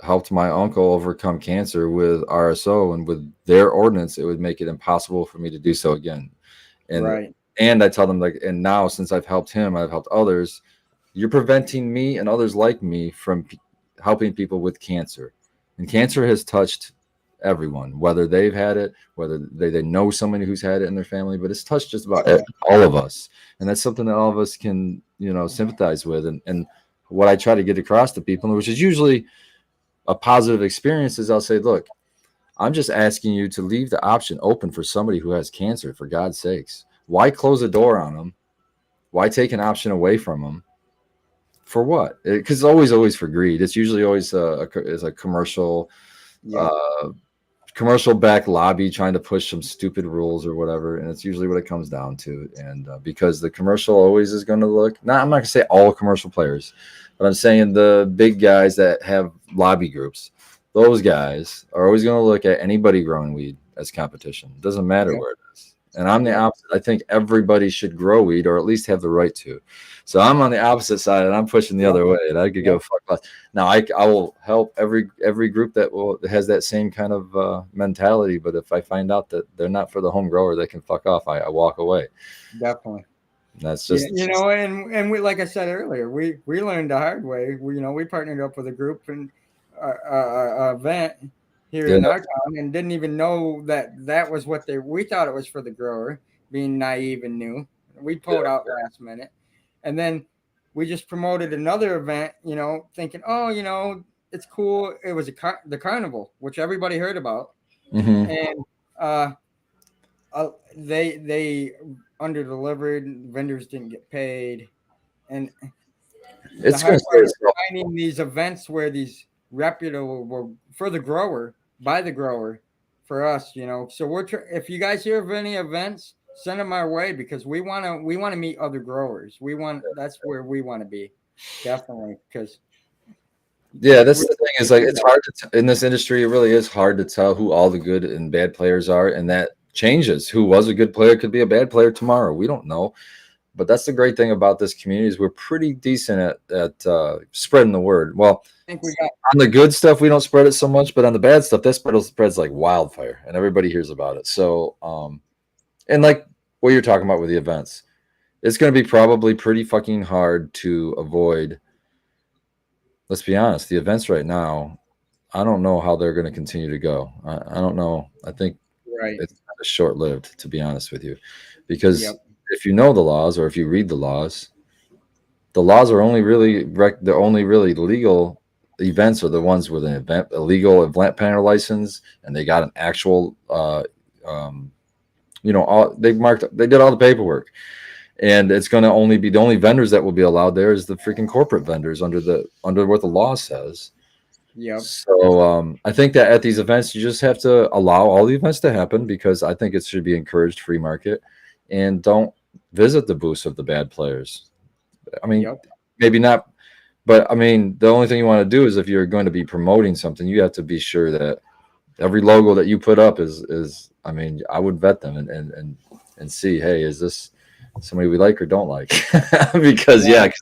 helped my uncle overcome cancer with RSO, and with their ordinance, it would make it impossible for me to do so again. And Right. and I tell them like, and now since I've helped him, I've helped others. You're preventing me and others like me from helping people with cancer, and cancer has touched everyone, whether they've had it, whether they know somebody who's had it in their family, but it's touched just about all of us. And that's something that all of us can, you know, sympathize with. And what I try to get across to people, which is usually a positive experience, is I'll say, look, I'm just asking you to leave the option open for somebody who has cancer, for God's sakes. Why close a door on them? Why take an option away from them? For what? Because it's always for greed. It's usually always is a commercial Yep. uh, commercial back lobby trying to push some stupid rules or whatever, and it's usually what it comes down to. And because the commercial always is going to look, not I'm not going to say all commercial players, but I'm saying the big guys that have lobby groups, those guys are always going to look at anybody growing weed as competition. It doesn't matter Yep. where it is. And I'm the Yep. opposite. I think everybody should grow weed, or at least have the right to. So I'm on the opposite side, and I'm pushing the Yep. other way. And I could Yep. go fuck less. Now I will help every group that has that same kind of mentality. But if I find out that they're not for the home grower, they can fuck off. I walk away. Definitely. That's Yeah, just you know, and we, like I said earlier, we learned the hard way. We, you know, we partnered up with a group and event here yeah, in our town, and didn't even know that was what we thought it was for the grower, being naive and new. We pulled out last minute, and then we just promoted another event, you know, thinking, oh, you know, it's cool. It was the carnival, which everybody heard about, hmm and they under delivered. Vendors didn't get paid, and the it's gonna hard stay part is itself. finding these events where these reputable were for the grower, by the grower, for us, you know. So if you guys hear of any events, send them our way, because we wanna meet other growers. That's where we want to be, definitely, because Yeah, we, that's the thing. Is like it's hard to in this industry. It really is hard to tell who all the good and bad players are, and that changes. Who was a good player could be a bad player tomorrow. We don't know. But that's the great thing about this community is we're pretty decent at spreading the word. Well, I think we got on the good stuff, we don't spread it so much, but on the bad stuff, that spreads like wildfire, and everybody hears about it. So, and like what you're talking about with the events, it's going to be probably pretty fucking hard to avoid. Let's be honest, the events right now, I don't know how they're going to continue to go. I don't know. I think right. it's kind of short-lived, to be honest with you, because Yep. if you know the laws or if you read the laws are only really the only really legal events are the ones with a legal event planner license, and they got an actual they did all the paperwork, and it's going to only be the only vendors that will be allowed there is the freaking corporate vendors under what the law says. Yep. So I think that at these events you just have to allow all the events to happen, because I think it should be encouraged, free market, and don't visit the booths of the bad players. I mean, Yep. maybe not, but I mean, the only thing you want to do is if you're going to be promoting something, you have to be sure that every logo that you put up is I mean, I would vet them and see, hey, is this somebody we like or don't like? Because Yeah. 'cause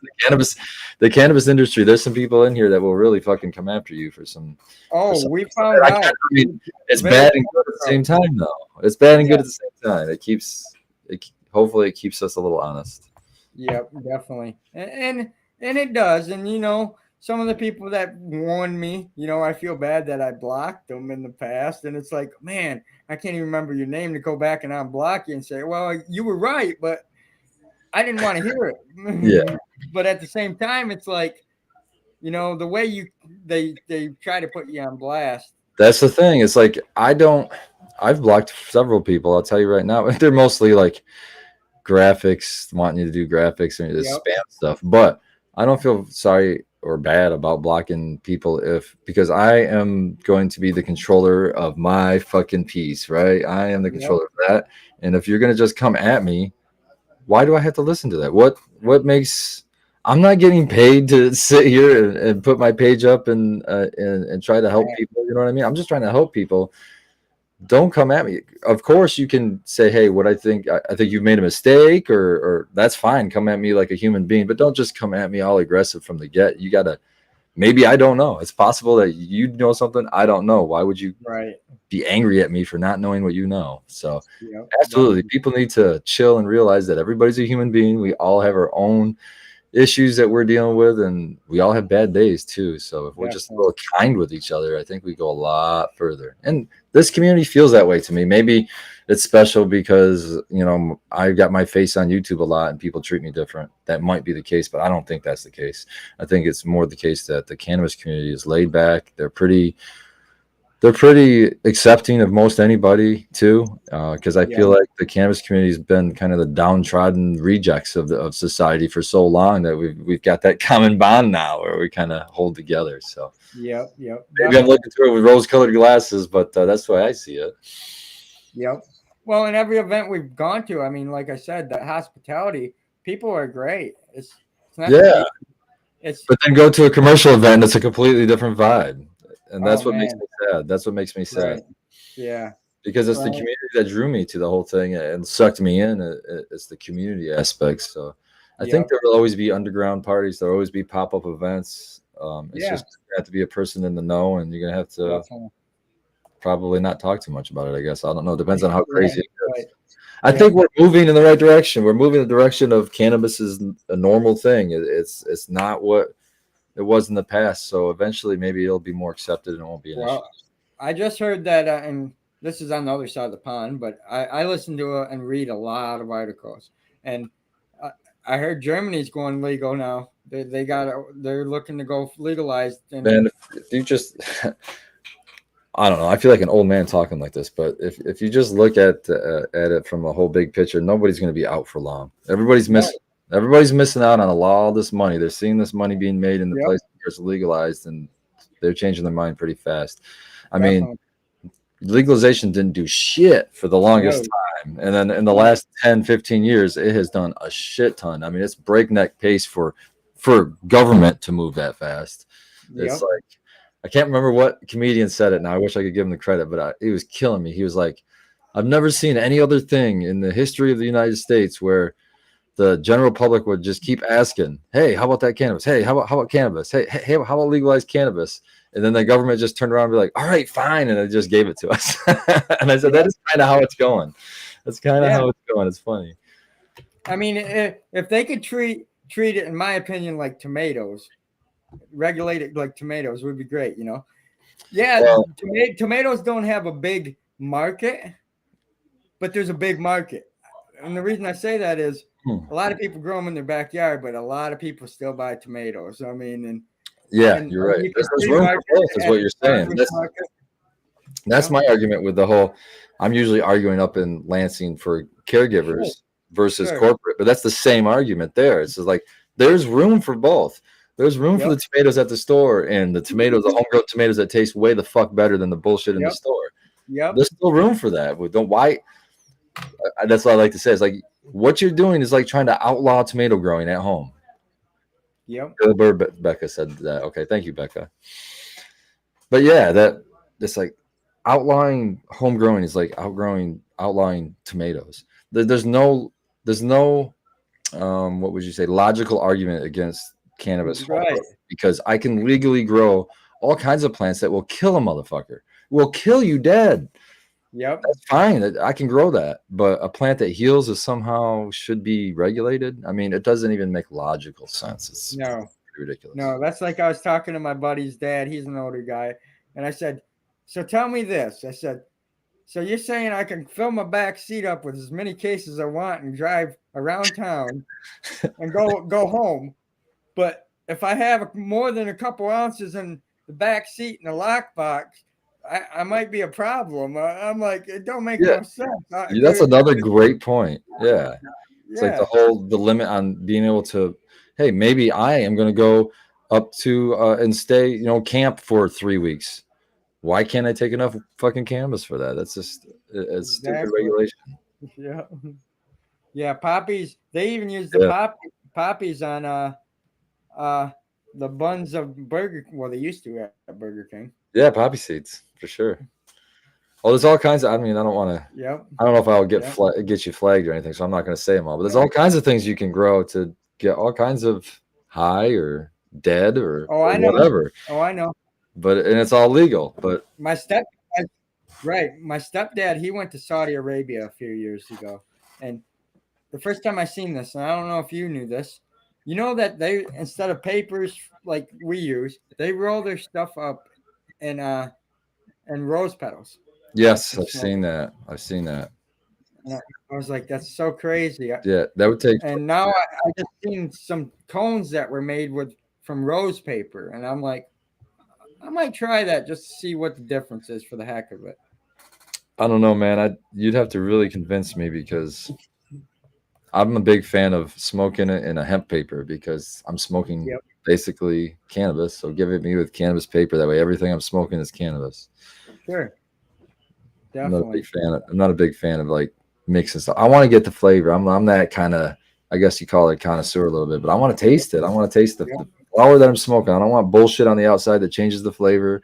the cannabis industry, there's some people in here that will really fucking come after you for some. Oh, we found out. I mean, it's Very bad and good at the same time, though. It's bad and good at the same time. Hopefully it keeps us a little honest. Yep, definitely. And it does. And some of the people that warned me, I feel bad that I blocked them in the past. And it's like, man, I can't even remember your name to go back and unblock you and say, well, you were right, but I didn't want to hear it. Yeah. But at the same time, it's like, the way they try to put you on blast. That's the thing. It's like I've blocked several people. I'll tell you right now. They're mostly like graphics, wanting you to do graphics and just spam stuff. But I don't feel sorry or bad about blocking people because I am going to be the controller of my fucking piece, right? I am the controller of that. And if you're gonna just come at me, why do I have to listen to that? What makes I'm not getting paid to sit here and put my page up and try to help people. You know what I mean? I'm just trying to help people. Don't come at me. Of course, you can say, hey, what I think you've made a mistake, or that's fine. Come at me like a human being, but don't just come at me all aggressive from the get. You got to, maybe I don't know. It's possible that you know something I don't know. Why would you be angry at me for not knowing what you know? So absolutely, people need to chill and realize that everybody's a human being. We all have our own issues that we're dealing with, and we all have bad days too. So if we're just a little kind with each other, I think we go a lot further. And this community feels that way to me. Maybe it's special because I've got my face on YouTube a lot and people treat me different. That might be the case, but I don't think that's the case. I think it's more the case that the cannabis community is laid back. They're pretty accepting of most anybody too, because I feel like the cannabis community has been kind of the downtrodden rejects of society for so long that we've got that common bond now where we kind of hold together. So maybe I'm looking through it with rose-colored glasses, but that's the way I see it. Yep. Well, in every event we've gone to, I mean, like I said, the hospitality, people are great. It's not but then go to a commercial event, and it's a completely different vibe. And that's what makes me sad. That's what makes me sad. Right. Yeah. Because it's the community that drew me to the whole thing and sucked me in. It's the community aspect. So I think there will always be underground parties. There'll always be pop-up events. It's just you have to be a person in the know, and you're going to have to probably not talk too much about it, I guess. I don't know. It depends on how crazy it is. I think we're moving in the right direction. We're moving in the direction of cannabis is a normal thing. It's not what it was in the past, so eventually maybe it'll be more accepted and it won't be an issue. I just heard that, and this is on the other side of the pond, but I listen to and read a lot of articles, and I heard Germany's going legal now. They're looking to go legalized. And if you just, I don't know. I feel like an old man talking like this, but if you just look at it from a whole big picture, nobody's going to be out for long. Everybody's missing. Everybody's missing out on all this money. They're seeing this money being made in the place where it's legalized, and they're changing their mind pretty fast. I mean, legalization didn't do shit for the longest time. And then in the last 10, 15 years, it has done a shit ton. I mean, it's breakneck pace for government to move that fast. It's like, I can't remember what comedian said it now. I wish I could give him the credit, but it was killing me. He was like, I've never seen any other thing in the history of the United States where the general public would just keep asking, "Hey, how about that cannabis? Hey, how about cannabis? Hey, how about legalized cannabis?" And then the government just turned around and be like, "All right, fine," and they just gave it to us. And I said, "That is kind of how it's going. That's kind of how it's going. It's funny." I mean, if they could treat it, in my opinion, like tomatoes, regulate it like tomatoes would be great. You know, Well, tomatoes don't have a big market, but there's a big market. And the reason I say that is a lot of people grow them in their backyard, but a lot of people still buy tomatoes. I mean, and you're right. There's room for both, is what you're saying. That's my argument with the whole. I'm usually arguing up in Lansing for caregivers versus corporate, but that's the same argument there. It's just like there's room for both. There's room for the tomatoes at the store and the tomatoes, the homegrown tomatoes that taste way the fuck better than the bullshit in the store. There's still room for that. Don't why. That's what I like to say. It's like what you're doing is like trying to outlaw tomato growing at home. Becca said that. Okay, thank you, Becca. But yeah, that's like outlawing home growing is like outlawing tomatoes. There's no what would you say, logical argument against cannabis, because I can legally grow all kinds of plants that will kill a motherfucker, will kill you dead. That's fine. I can grow that, but a plant that heals is somehow should be regulated. I mean, it doesn't even make logical sense. It's ridiculous. No, that's like I was talking to my buddy's dad. He's an older guy, and I said, "So tell me this." I said, "So you're saying I can fill my back seat up with as many cases I want and drive around town and go home, but if I have more than a couple ounces in the back seat in the lockbox, I might be a problem." I'm like, it don't make no sense. That's another great point. Yeah. It's like the limit on being able to, hey, maybe I am going to go up to and stay, camp for 3 weeks. Why can't I take enough fucking cannabis for that? That's just it's stupid regulation. Yeah. Poppies. They even use the poppies on the buns of Burger. Well, they used to at Burger King. Yeah, poppy seeds for sure. Oh, there's all kinds of. I mean, I don't want to. I don't know if I'll get you flagged or anything, so I'm not going to say them all. But there's all kinds of things you can grow to get all kinds of high or dead or whatever. Oh, I know. And it's all legal. But my stepdad, he went to Saudi Arabia a few years ago, and the first time I seen this, and I don't know if you knew this, you know that they, instead of papers like we use, they roll their stuff up in rose petals. Yes, I've seen that. And I was like, that's so crazy. Yeah, that would take. And now I just seen some cones that were made from rose paper, and I'm like, I might try that just to see what the difference is for the heck of it. I don't know, man. You'd have to really convince me, because I'm a big fan of smoking it in a hemp paper, because I'm smoking basically cannabis. So give it me with cannabis paper. That way everything I'm smoking is cannabis. Sure. Definitely. I'm not a big fan of like mixing stuff. I want to get the flavor. I'm that kind of, I guess you call it connoisseur a little bit, but I want to taste it. I want to taste the flower that I'm smoking. I don't want bullshit on the outside that changes the flavor.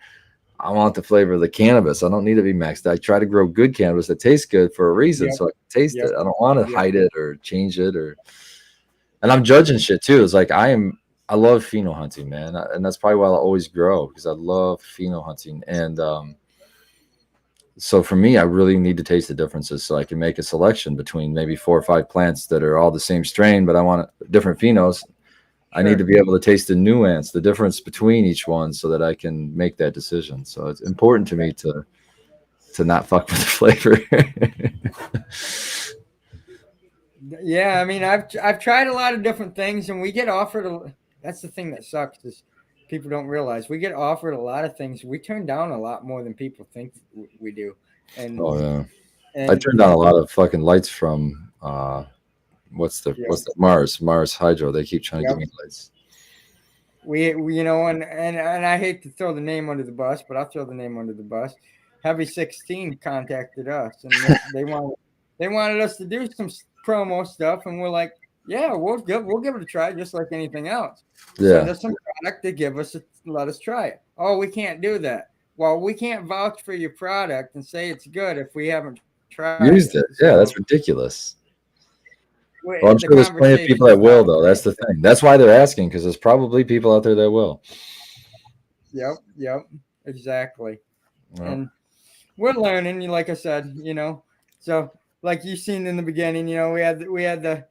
I want the flavor of the cannabis. I don't need to be maxed. I try to grow good cannabis that tastes good for a reason, so I can taste it. I don't want to hide it or change it, and I'm judging shit too. It's like I love pheno hunting, man, and that's probably why I'll always grow, because I love pheno hunting. And so for me, I really need to taste the differences so I can make a selection between maybe 4 or 5 plants that are all the same strain, but I want different phenos. I need to be able to taste the nuance, the difference between each one, so that I can make that decision. So it's important to me to not fuck with the flavor. Yeah, I mean, I've tried a lot of different things, and we get offered that's the thing that sucks, is people don't realize we get offered a lot of things. We turn down a lot more than people think we do. And I turned down a lot of fucking lights from what's the Mars Hydro. They keep trying to give me lights. We and I hate to throw the name under the bus, but I'll throw the name under the bus. Heavy 16 contacted us, and they wanted us to do some promo stuff, and we're like, yeah, we'll give it a try, just like anything else. Yeah. Send us some product to give us, let us try it. Oh, we can't do that. Well, we can't vouch for your product and say it's good if we haven't tried Used it. it. Yeah, So that's ridiculous. Well, I'm the sure there's plenty of people that conversation will, stopped though. right That's the there. thing. That's why they're asking, because there's probably people out there that will. Yep, exactly. Well, And we're learning, like I said, So like you seen in the beginning, we had the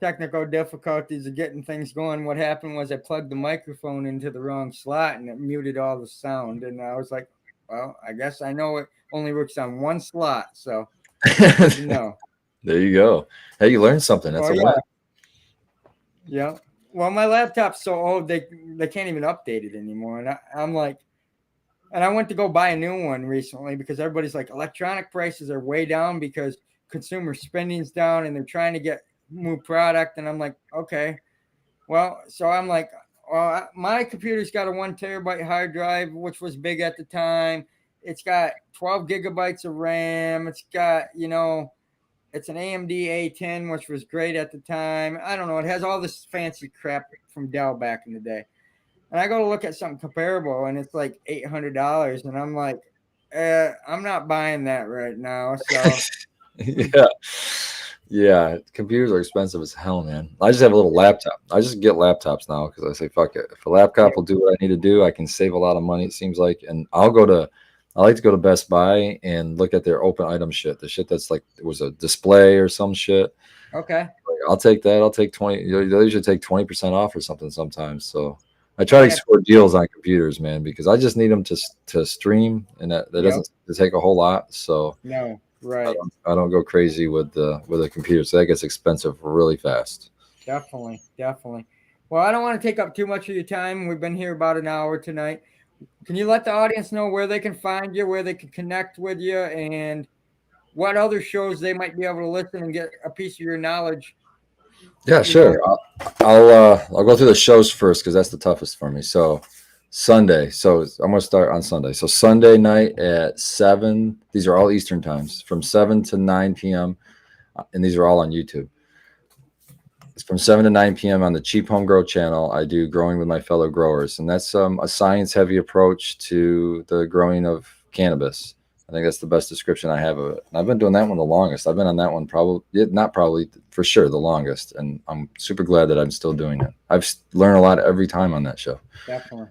technical difficulties of getting things going. What happened was I plugged the microphone into the wrong slot and it muted all the sound. And I was like, well, I guess I know it only works on one slot. So good to know. there you go. Hey, you learned something. That's Well, a yeah, win. yeah. Well, my laptop's so old they can't even update it anymore. And I'm like, and I went to go buy a new one recently because everybody's like, electronic prices are way down because consumer spending's down and they're trying to get new product. And I'm like, okay. Well, so I'm like, well, my computer's got a 1 terabyte hard drive, which was big at the time. It's got 12 gigabytes of RAM. It's got, it's an AMD A10, which was great at the time. I don't know. It has all this fancy crap from Dell back in the day. And I go to look at something comparable, and it's like $800, and I'm like, I'm not buying that right now. So Yeah. Yeah. Computers are expensive as hell, man. I just have a little laptop. I just get laptops now because I say, fuck it. If a laptop will do what I need to do, I can save a lot of money, it seems like. And I like to go to Best Buy and look at their open item shit. The shit that's like, it was a display or some shit. okay, Like, I'll take that. I'll take 20. They usually take 20% off or something sometimes. So I try to yeah, score deals on computers, man, because I just need them to stream, and that yep, doesn't take a whole lot. So no, right, I don't go crazy with the computer. So that gets expensive really fast. definitely. Well, I don't want to take up too much of your time. We've been here about an hour tonight. Can you let the audience know where they can find you, where they can connect with you, and what other shows they might be able to listen and get a piece of your knowledge? Yeah, You know, sure. I'll go through the shows first because that's the toughest for me. So Sunday. So I'm gonna start on Sunday. So Sunday night at 7. These are all Eastern times, from 7 to 9 p.m. And these are all on YouTube. It's from 7 to 9 p.m. on the Cheap Home Grow channel. I do growing with my fellow growers, and that's a science-heavy approach to the growing of cannabis. I think that's the best description I have of it. And I've been doing that one the longest. I've been on that one probably for sure the longest, and I'm super glad that I'm still doing it. I've learned a lot every time on that show. definitely.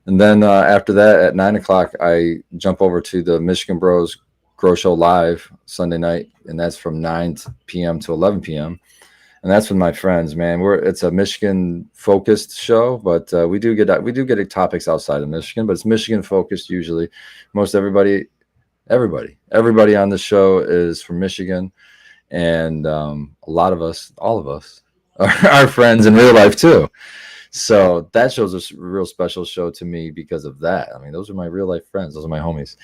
And then after that, at 9 o'clock, I jump over to the Michigan Bros Grow Show live Sunday night, and that's from 9 p.m. to 11 p.m. And that's with my friends, man. It's a Michigan focused show, but we do get topics outside of Michigan, but it's Michigan focused usually. Most everybody on the show is from Michigan, and a lot of us, all of us, are friends in real life too. So that show's a real special show to me because of that. I mean, those are my real life friends. Those are my homies.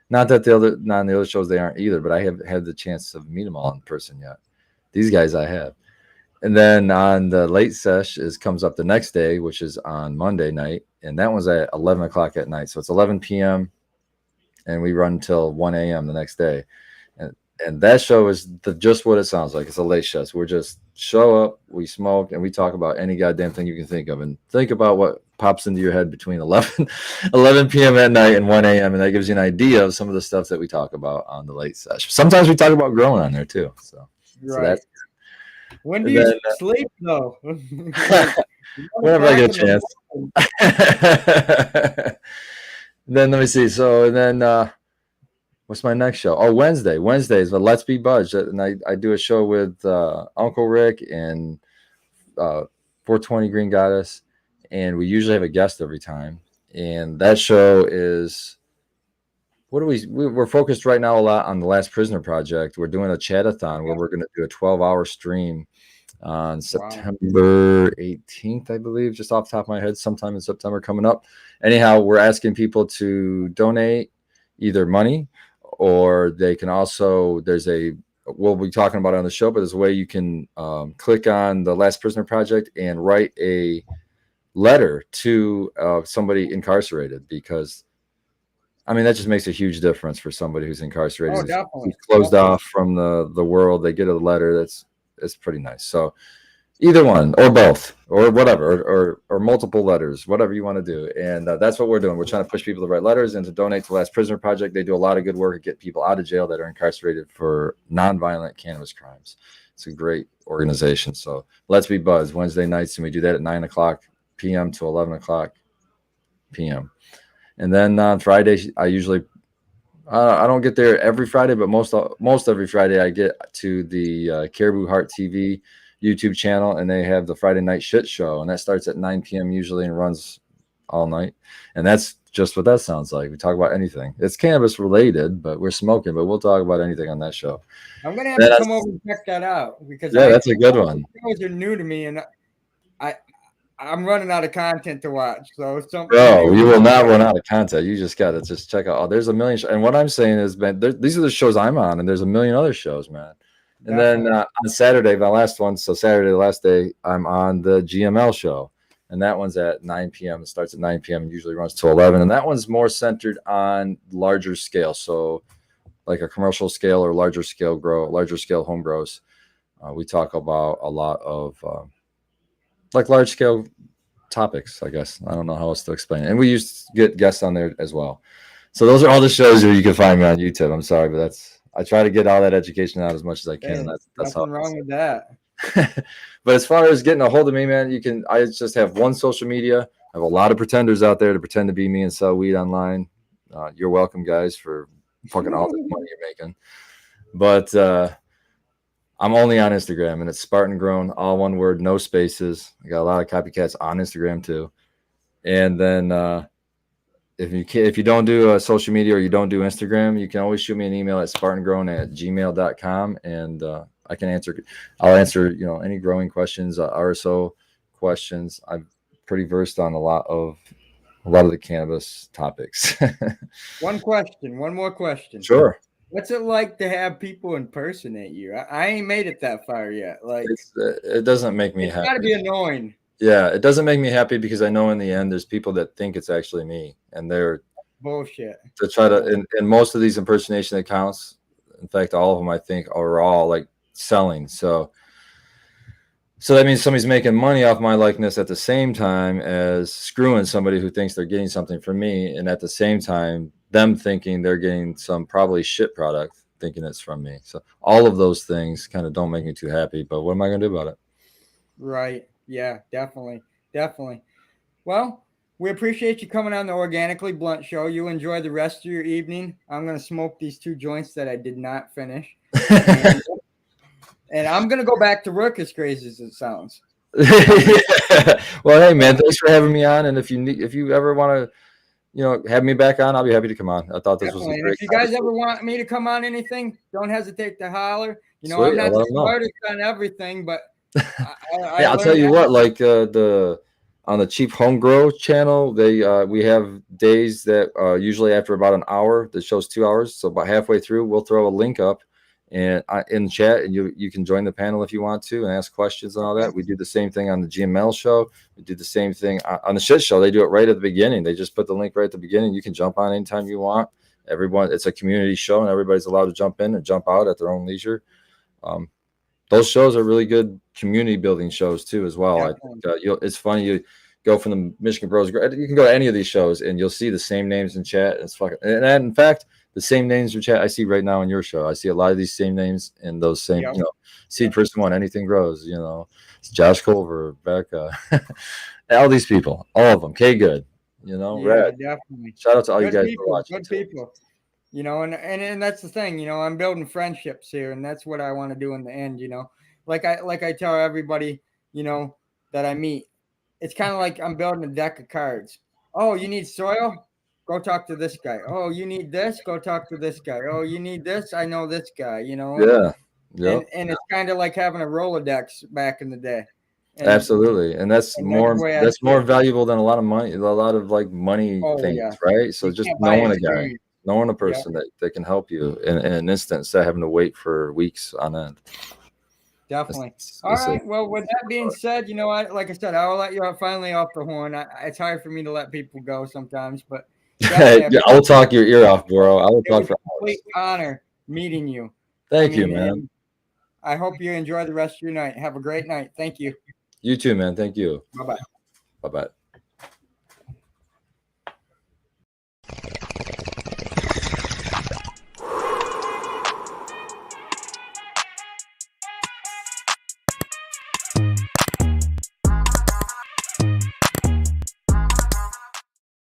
Not that not on the other shows they aren't either, but I haven't had the chance to meet them all in person yet. These guys I have. And then on the late sesh comes up the next day, which is on Monday night, and that one's at 11 o'clock at night. So it's 11 p.m. and we run until 1 a.m. the next day. And that show is just what it sounds like. It's a late show. So we're just show up, we smoke, and we talk about any goddamn thing you can think of. And think about what pops into your head between 11 p.m. at night and 1 a.m. And that gives you an idea of some of the stuff that we talk about on the late session. Sometimes we talk about growing on there too. So that's when do you sleep though? Whenever I get a chance. Then let me see. So then what's my next show? Oh, Wednesday. Wednesday is the Let's Be Budged. And I do a show with Uncle Rick and 420 Green Goddess. And we usually have a guest every time. And that show is, we're focused right now a lot on the Last Prisoner Project. We're doing a chat-a-thon where we're going to do a 12-hour stream on September 18th, I believe, just off the top of my head, sometime in September coming up. Anyhow, we're asking people to donate either money, or they can also, we'll be talking about it on the show, but there's a way you can click on the Last Prisoner Project and write a letter to somebody incarcerated, because I mean, that just makes a huge difference for somebody who's incarcerated. Oh, definitely. Who's closed off from the world. They get a letter it's pretty nice. So Either one, or both, or whatever, or multiple letters, whatever you want to do. And that's what we're doing. We're trying to push people to write letters and to donate to Last Prisoner Project. They do a lot of good work to get people out of jail that are incarcerated for nonviolent cannabis crimes. It's a great organization. So Let's Be Buzz Wednesday nights, and we do that at 9 o'clock p.m. to 11 o'clock p.m. And then on Friday, I usually I don't get there every Friday, but most every Friday I get to the Caribou Heart TV YouTube channel, and they have the Friday Night Shit Show, and that starts at 9 p.m. usually and runs all night. And that's just what that sounds like. We talk about anything. It's cannabis related, but we're smoking, but we'll talk about anything on that show. I'm gonna have to come over and check that out because that's a good one. Those are new to me, and I'm running out of content to watch. So bro, you will not run out of content. You just gotta just check out. Oh, there's a million. And what I'm saying is, man, these are the shows I'm on, and there's a million other shows, man. And then on Saturday, my last one. So Saturday, the last day, I'm on the GML show, and that one's at 9 p.m. It starts at 9 p.m. and usually runs till 11. And that one's more centered on larger scale, so like a commercial scale or larger scale home grows. We talk about a lot of like large scale topics, I guess. I don't know how else to explain it. And we used to get guests on there as well. So those are all the shows that you can find me on YouTube. I'm sorry, but I try to get all that education out as much as I can. That's nothing wrong with that. But as far as getting a hold of me, man, I just have one social media. I have a lot of pretenders out there to pretend to be me and sell weed online. You're welcome, guys, for fucking all the money you're making. But I'm only on Instagram, and it's Spartan Grown, all one word, no spaces. I got a lot of copycats on Instagram too. And then if you don't do social media or you don't do Instagram, you can always shoot me an email at spartangrown@gmail.com, and I can answer. I'll answer any growing questions, RSO questions. I'm pretty versed on a lot of the cannabis topics. One more question. Sure. What's it like to have people impersonate you? I ain't made it that far yet. Like it doesn't make me happy. It's gotta be annoying. Yeah, it doesn't make me happy because I know in the end there's people that think it's actually me, and they're bullshit to try to. And most of these impersonation accounts, in fact, all of them I think are all like selling. So that means somebody's making money off my likeness at the same time as screwing somebody who thinks they're getting something from me, and at the same time them thinking they're getting some probably shit product, thinking it's from me. So all of those things kind of don't make me too happy. But what am I going to do about it? Right. Yeah, definitely. Well, we appreciate you coming on the Organically Blunt show. You enjoy the rest of your evening. I'm going to smoke these 2 joints that I did not finish. And I'm going to go back to work, as crazy as it sounds. Well, hey, man, thanks for having me on. And if you ever want to, have me back on, I'll be happy to come on. I thought this was a great. If you guys ever want me to come on anything, don't hesitate to holler. Sweet, I'm not the smartest on everything, but I'll tell you what, like on the Cheap Home Grow channel, we have days that usually after about an hour, the show's 2 hours. So about halfway through, we'll throw a link up and in the chat, and you can join the panel if you want to and ask questions and all that. We do the same thing on the GML show. We do the same thing on the Shit Show. They do it right at the beginning. They just put the link right at the beginning. You can jump on anytime you want. It's a community show, and everybody's allowed to jump in and jump out at their own leisure. Those shows are really good community building shows too, as well. It's funny. You go from the Michigan Bros. You can go to any of these shows, and you'll see the same names in chat. It's fucking, and in fact, the same names in chat I see right now in your show. I see a lot of these same names in those same, Seed Person One, Anything Grows. It's Josh Culver, Becca, all these people, all of them. K Good, Red. Definitely. Shout out to all you guys for watching. Good people. And that's the thing, I'm building friendships here, and that's what I want to do in the end, like I tell everybody, that I meet, it's kind of like I'm building a deck of cards. Oh, you need soil? Go talk to this guy. Oh, you need this? Go talk to this guy. Oh, you need this? I know this guy, Yeah. And it's kind of like having a Rolodex back in the day. Absolutely. And that's more valuable than a lot of money, things, right? So just knowing a guy. Knowing a person that can help you in an instant instead of having to wait for weeks on end. Definitely. All right. Well, with that being said, like I said, I will let you finally off the horn. It's hard for me to let people go sometimes, but I'll talk your ear off, bro. I will talk for hours. Complete honor meeting you. Thank you, man. I hope you enjoy the rest of your night. Have a great night. Thank you. You too, man. Thank you. Bye-bye. Bye-bye.